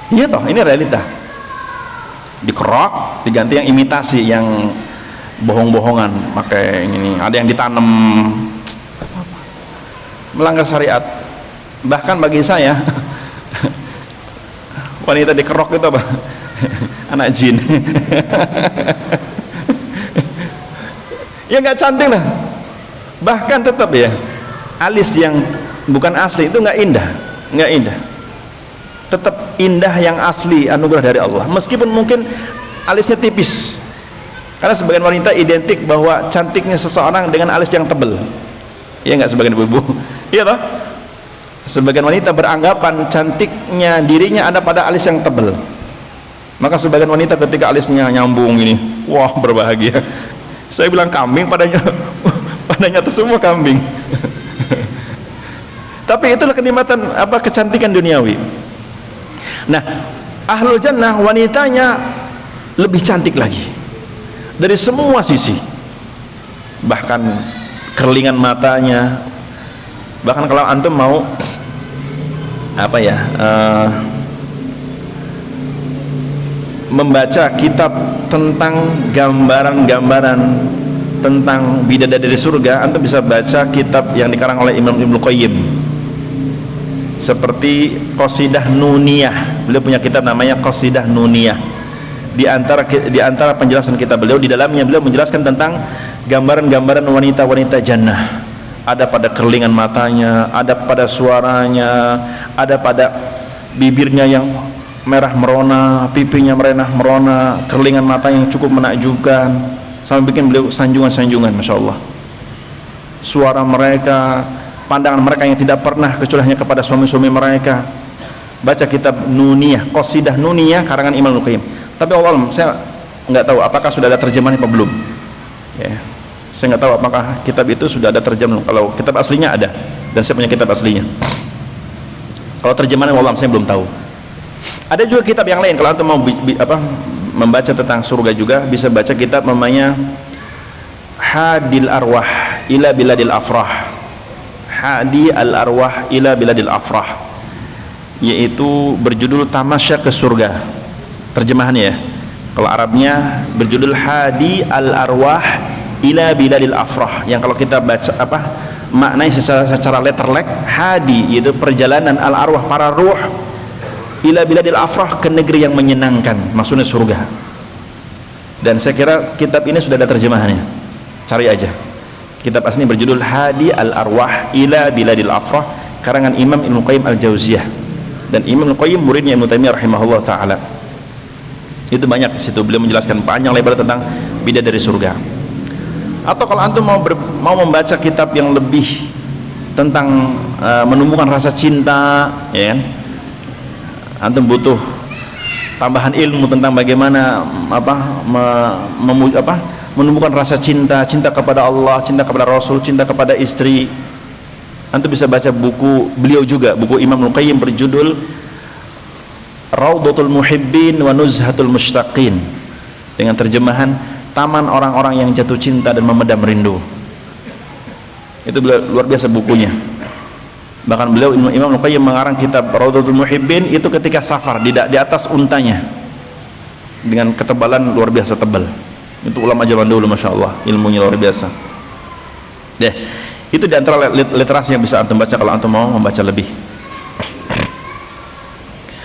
Iya toh, ini realita. Dikerok diganti yang imitasi, yang bohong-bohongan, pakai ini, ada yang ditanam, melanggar syariat. Bahkan bagi saya wanita dikerok itu apa? Anak jin. Ya nggak cantik lah. Bahkan tetap ya, alis yang bukan asli itu nggak indah, nggak indah. Tetap indah yang asli, anugerah dari Allah. Meskipun mungkin alisnya tipis, karena sebagian wanita identik bahwa cantiknya seseorang dengan alis yang tebal. Iya nggak, sebagian ibu-ibu? Iya toh? Sebagian wanita beranggapan cantiknya dirinya ada pada alis yang tebal. Maka sebagian wanita ketika alisnya nyambung ini, wah berbahagia. Saya bilang kambing, padanya itu semua kambing. Tapi itulah kenikmatan apa, kecantikan duniawi. Nah, ahlul jannah wanitanya lebih cantik lagi dari semua sisi. Bahkan kerlingan matanya, bahkan kalau antum mau apa ya, membaca kitab tentang gambaran-gambaran tentang bidadari surga, antum bisa baca kitab yang dikarang oleh Imam Ibnu Qayyim, seperti Qasidah Nuniyah. Beliau punya kitab namanya Qasidah Nuniyah. Di antara penjelasan kitab beliau, di dalamnya beliau menjelaskan tentang gambaran-gambaran wanita-wanita jannah. Ada pada kerlingan matanya, ada pada suaranya, ada pada bibirnya yang merah merona, pipinya merona, kerlingan mata yang cukup menakjubkan, sampai bikin beliau sanjungan-sanjungan, masya Allah. Suara mereka, pandangan mereka yang tidak pernah kecuali hanya kepada suami-suami mereka. Baca kitab Nuniyah, Qasidah Nuniyah karangan Imam Al-Qayyim. Tapi Allah, saya nggak tahu apakah sudah ada terjemahan apa belum. Ya, saya nggak tahu apakah kitab itu sudah ada terjemahan. Kalau kitab aslinya ada, dan saya punya kitab aslinya. Kalau terjemahan Allah, saya belum tahu. Ada juga kitab yang lain. Kalau antum mau membaca tentang surga juga, bisa baca kitab namanya Hadil Arwah ila Biladil Afrah. Hadi al Arwah ila Biladil Afrah, yaitu berjudul Tamasya ke Surga. Terjemahannya ya, kalau Arabnya berjudul Hadi al Arwah ila Biladil Afrah, yang kalau kita baca maknanya secara letterlek, hadi yaitu perjalanan al arwah, para ruh, ila Biladil Afrah, ke negeri yang menyenangkan, maksudnya surga. Dan saya kira kitab ini sudah ada terjemahannya, cari aja. Kitab asli berjudul Hadi al Arwah ila Biladil Afrah, karangan Imam Ibnu Qayyim Al-Jauziyah. Dan Imam Ibnu Qayyim muridnya Ibnu Taimiyah rahimahullah taala. Itu banyak di situ beliau menjelaskan panjang lebar tentang bidadari surga. Atau kalau antum mau membaca kitab yang lebih tentang menumbuhkan rasa cinta, ya kan? Antum butuh tambahan ilmu tentang bagaimana menumbuhkan rasa cinta kepada Allah, cinta kepada Rasul, cinta kepada istri. Antum bisa baca buku beliau juga, buku Imam Al-Qayyim berjudul Raudhatul Muhibbin wa Nuzhatul Mushtaqin, dengan terjemahan Taman Orang-orang yang Jatuh Cinta dan Memedam Rindu. Itu luar biasa bukunya. Bahkan beliau Imam Al-Qayyim mengarang kitab Raudhatul Muhibbin itu ketika safar di atas untanya, dengan ketebalan luar biasa tebal. Itu ulama zaman dulu, masya Allah, ilmunya luar biasa. Deh, itu diantara literasi yang bisa antum baca kalau antum mau membaca lebih.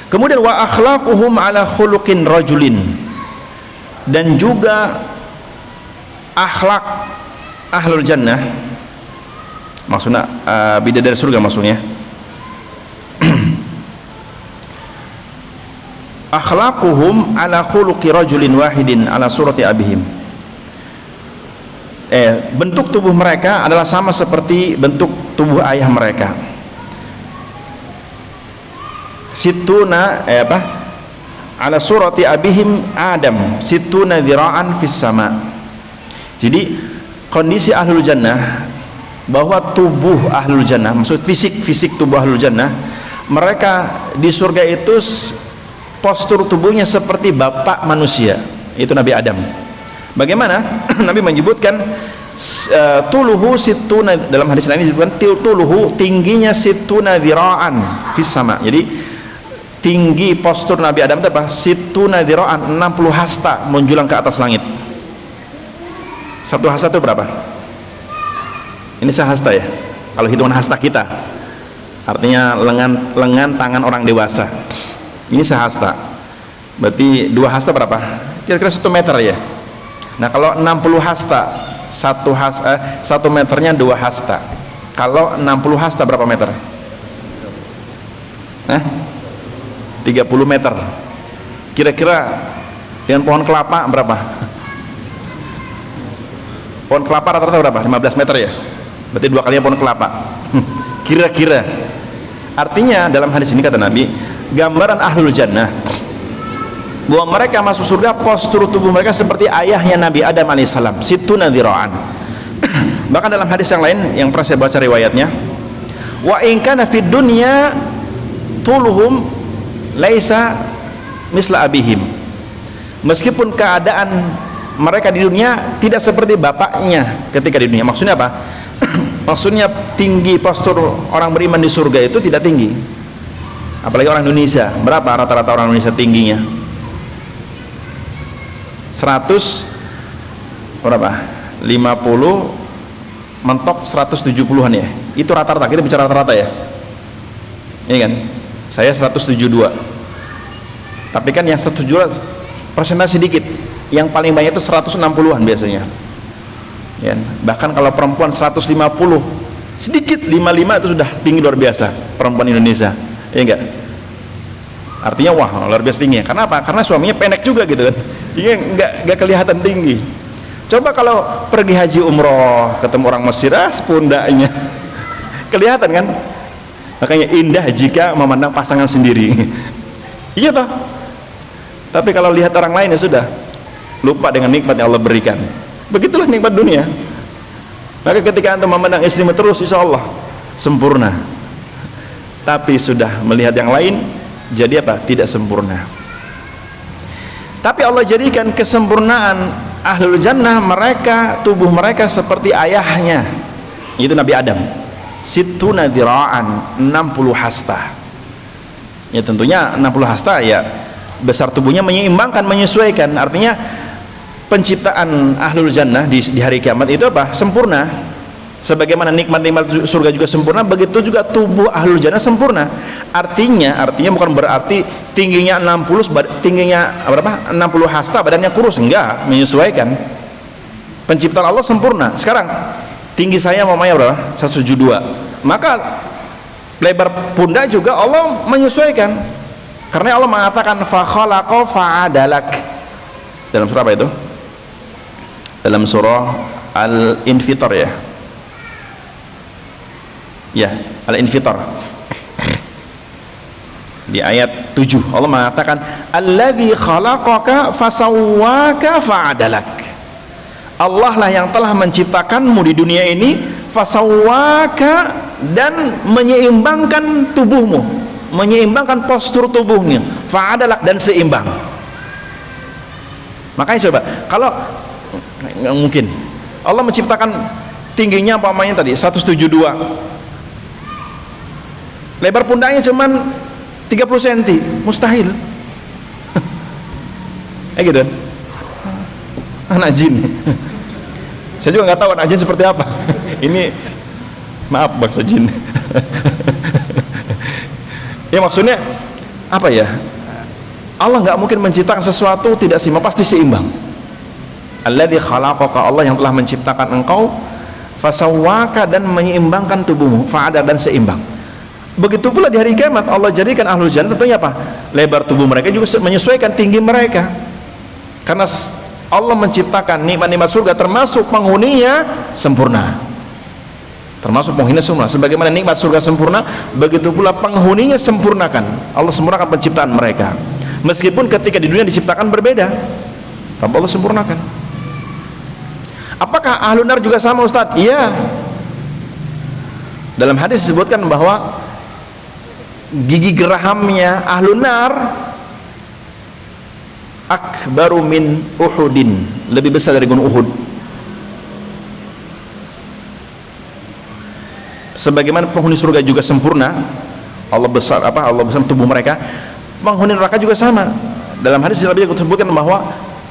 Kemudian wa akhlaquhum ala khuluqin rajulin, dan juga akhlak ahlul jannah, maksudnya bidadari surga maksudnya. Akhlaquhum ala khuluqi rajulin wahidin ala surati abihim. Bentuk tubuh mereka adalah sama seperti bentuk tubuh ayah mereka. Situna ala surati abihim Adam, situna dhira'an fis sama. Jadi kondisi ahlul jannah, bahwa tubuh ahlul jannah, maksud fisik tubuh ahlul jannah mereka di surga itu postur tubuhnya seperti bapak manusia, itu Nabi Adam. Bagaimana? Nabi menyebutkan tuluhu situna, dalam hadis lain disebutkan tuluhu, tingginya situna dzira'an fis sama. Jadi tinggi postur Nabi Adam itu apa? Situna dzira'an, 60 hasta menjulang ke atas langit. Satu hasta itu berapa? Ini sehasta ya, kalau hitungan hasta kita, artinya lengan tangan orang dewasa. Ini sehasta, berarti 2 hasta berapa? Kira-kira 1 meter ya. Nah kalau 60 hasta, 1 meternya 2 hasta. Kalau 60 hasta berapa meter? 30 meter. Kira-kira dengan pohon kelapa berapa? Pohon kelapa rata-rata berapa? 15 meter ya? Berarti 2 kalinya pohon kelapa. Kira-kira. Artinya dalam hadis ini kata Nabi, gambaran ahlul jannah bahwa mereka masuk surga, postur tubuh mereka seperti ayahnya Nabi Adam alaihissalam, situna dzira'an. Bahkan dalam hadis yang lain yang pernah saya baca riwayatnya, wa in kana fid dunya tuluhum laisa misla abihim, meskipun keadaan mereka di dunia tidak seperti bapaknya ketika di dunia. Maksudnya apa? Maksudnya tinggi postur orang beriman di surga itu tidak tinggi, apalagi orang Indonesia. Berapa rata-rata orang Indonesia tingginya? 100 berapa? 50 mentok 170-an ya. Itu rata-rata, kita bicara rata-rata ya. Ini kan, saya 172. Tapi kan yang 172 persentase sedikit. Yang paling banyak itu 160-an biasanya. Ya, bahkan kalau perempuan 150 sedikit, 55 itu sudah tinggi luar biasa perempuan Indonesia, ya enggak? Artinya wah luar biasa tinggi. Karena apa? Karena suaminya pendek juga gitu kan, sehingga enggak kelihatan tinggi. Coba kalau pergi haji umroh ketemu orang Mesir, pundaknya kelihatan kan? Makanya indah jika memandang pasangan sendiri. Iya toh? Tapi kalau lihat orang lain ya sudah lupa dengan nikmat yang Allah berikan. Begitulah nikmat dunia. Maka ketika antum memandang istrimu terus, insya Allah sempurna. Tapi sudah melihat yang lain, jadi apa? Tidak sempurna. Tapi Allah jadikan kesempurnaan ahlul jannah, mereka tubuh mereka seperti ayahnya, yaitu Nabi Adam. Situna dzira'an, 60 hasta. Ya tentunya 60 hasta ya besar tubuhnya menyeimbangkan, menyesuaikan. Artinya penciptaan ahlul jannah di hari kiamat itu apa? Sempurna. Sebagaimana nikmat-nikmat surga juga sempurna, begitu juga tubuh ahlul jannah sempurna. Artinya bukan berarti tingginya 60 berapa? 60 hasta badannya kurus, enggak, menyesuaikan. Penciptaan Allah sempurna. Sekarang tinggi saya mamanya berapa? 172. Maka lebar pundak juga Allah menyesuaikan. Karena Allah mengatakan fa khalaqa fa'adalak. Dalam surah apa itu? Dalam surah Al-Infitar ya. Ya, Al-Infitar. Di ayat 7 Allah mengatakan alladzi khalaqaka fasawwaka fa'adalak. Allah lah yang telah menciptakanmu di dunia ini, fasawwaka, dan menyeimbangkan tubuhmu, menyeimbangkan postur tubuhnya, fa'adalak, dan seimbang. Makanya coba kalau nggak mungkin Allah menciptakan tingginya pamannya tadi 172, lebar pundaknya cuman 30 cm, mustahil. Gitu anak jin. Saya juga nggak tahu anak jin seperti apa. Ini maaf bangsa jin. Ya maksudnya apa ya, Allah nggak mungkin menciptakan sesuatu tidak seimbang, pasti seimbang. Alladzi khalaqaka, Allah yang telah menciptakan engkau, fasawwaka, dan menyeimbangkan tubuhmu, fa'adal, dan seimbang. Begitu pula di hari kiamat Allah jadikan ahlul jannah, tentunya apa? Lebar tubuh mereka juga menyesuaikan tinggi mereka. Karena Allah menciptakan nikmat-nikmat surga termasuk penghuninya sempurna. Termasuk penghuninya sempurna. Sebagaimana nikmat surga sempurna, begitu pula penghuninya sempurnakan. Allah sempurnakan penciptaan mereka. Meskipun ketika di dunia diciptakan berbeda, tapi Allah sempurnakan. Apakah ahlun nar juga sama, Ustaz? Iya. Dalam hadis disebutkan bahwa gigi gerahamnya ahlun nar akbaru min Uhudin, lebih besar dari gunung Uhud. Sebagaimana penghuni surga juga sempurna, Allah besar tubuh mereka, penghuni neraka juga sama. Dalam hadis Nabi disebutkan bahwa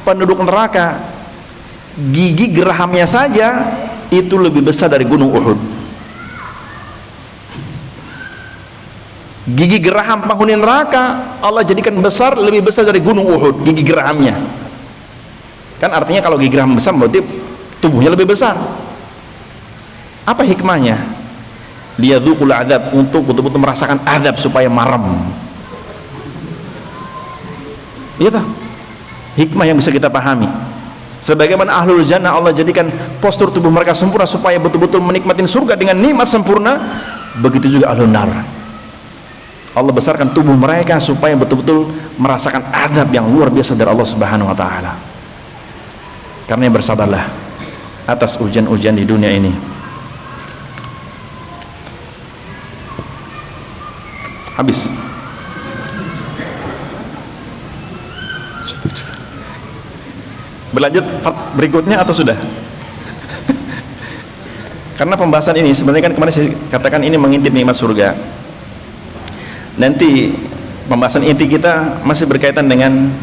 penduduk neraka gigi gerahamnya saja itu lebih besar dari gunung Uhud. Gigi geraham penghuni neraka Allah jadikan besar, lebih besar dari gunung Uhud gigi gerahamnya. Kan artinya kalau gigi geraham besar berarti tubuhnya lebih besar. Apa hikmahnya? Liyadzuqul adzab, untuk betul-betul merasakan azab supaya marem. Iya toh? Hikmah yang bisa kita pahami. Sebagaimana ahlul jannah Allah jadikan postur tubuh mereka sempurna supaya betul-betul menikmati surga dengan nikmat sempurna, begitu juga ahlun nar. Allah besarkan tubuh mereka supaya betul-betul merasakan azab yang luar biasa dari Allah Subhanahu wa taala. Karena bersabarlah atas ujian-ujian di dunia ini. Habis. Berlanjut berikutnya atau sudah? Karena pembahasan ini sebenarnya kan kemarin saya katakan ini mengintip nikmat surga. Nanti pembahasan inti kita masih berkaitan dengan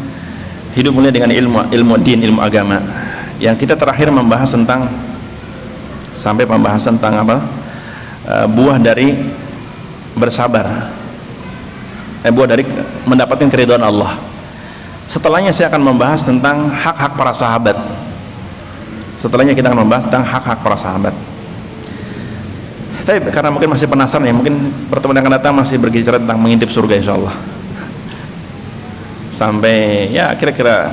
hidup mulia dengan ilmu din, ilmu agama. Yang kita terakhir membahas tentang sampai pembahasan tentang apa? Buah dari bersabar. Buah dari mendapatkan keridhaan Allah. Setelahnya saya akan membahas tentang hak-hak para sahabat. Setelahnya kita akan membahas tentang hak-hak para sahabat. Tapi karena mungkin masih penasaran ya, mungkin pertemuan yang akan datang masih berbicara tentang mengintip surga insyaallah. Sampai ya kira-kira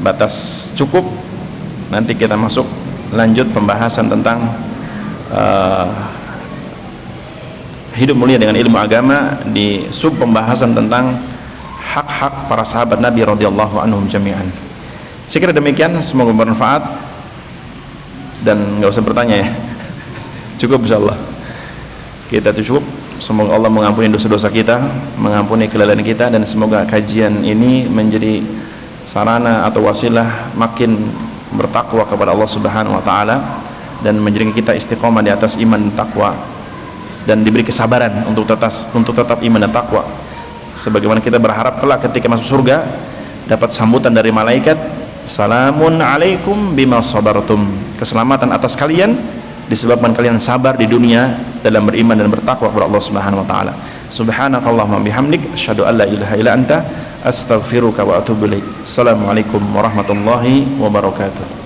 batas cukup, nanti kita masuk lanjut pembahasan tentang hidup mulia dengan ilmu agama di sub pembahasan tentang hak-hak para sahabat Nabi radhiyallahu anhum jami'an. Saya kira demikian, semoga bermanfaat dan nggak usah bertanya ya. Cukup insyaallah. Kita cukup. Semoga Allah mengampuni dosa-dosa kita, mengampuni kelalaian kita, dan semoga kajian ini menjadi sarana atau wasilah makin bertakwa kepada Allah Subhanahu wa taala dan menjadikan kita istiqomah di atas iman dan takwa, dan diberi kesabaran untuk tetap iman dan takwa. Sebagaimana kita berharap kelak ketika masuk surga dapat sambutan dari malaikat, salamun alaikum bima sabartum, keselamatan atas kalian disebabkan kalian sabar di dunia dalam beriman dan bertakwa kepada Allah Subhanahu wa taala. Subhanakallahumma bihamdik asyhadu an la ilaha illa anta astaghfiruka wa atubu ilaik. Assalamualaikum warahmatullahi wabarakatuh.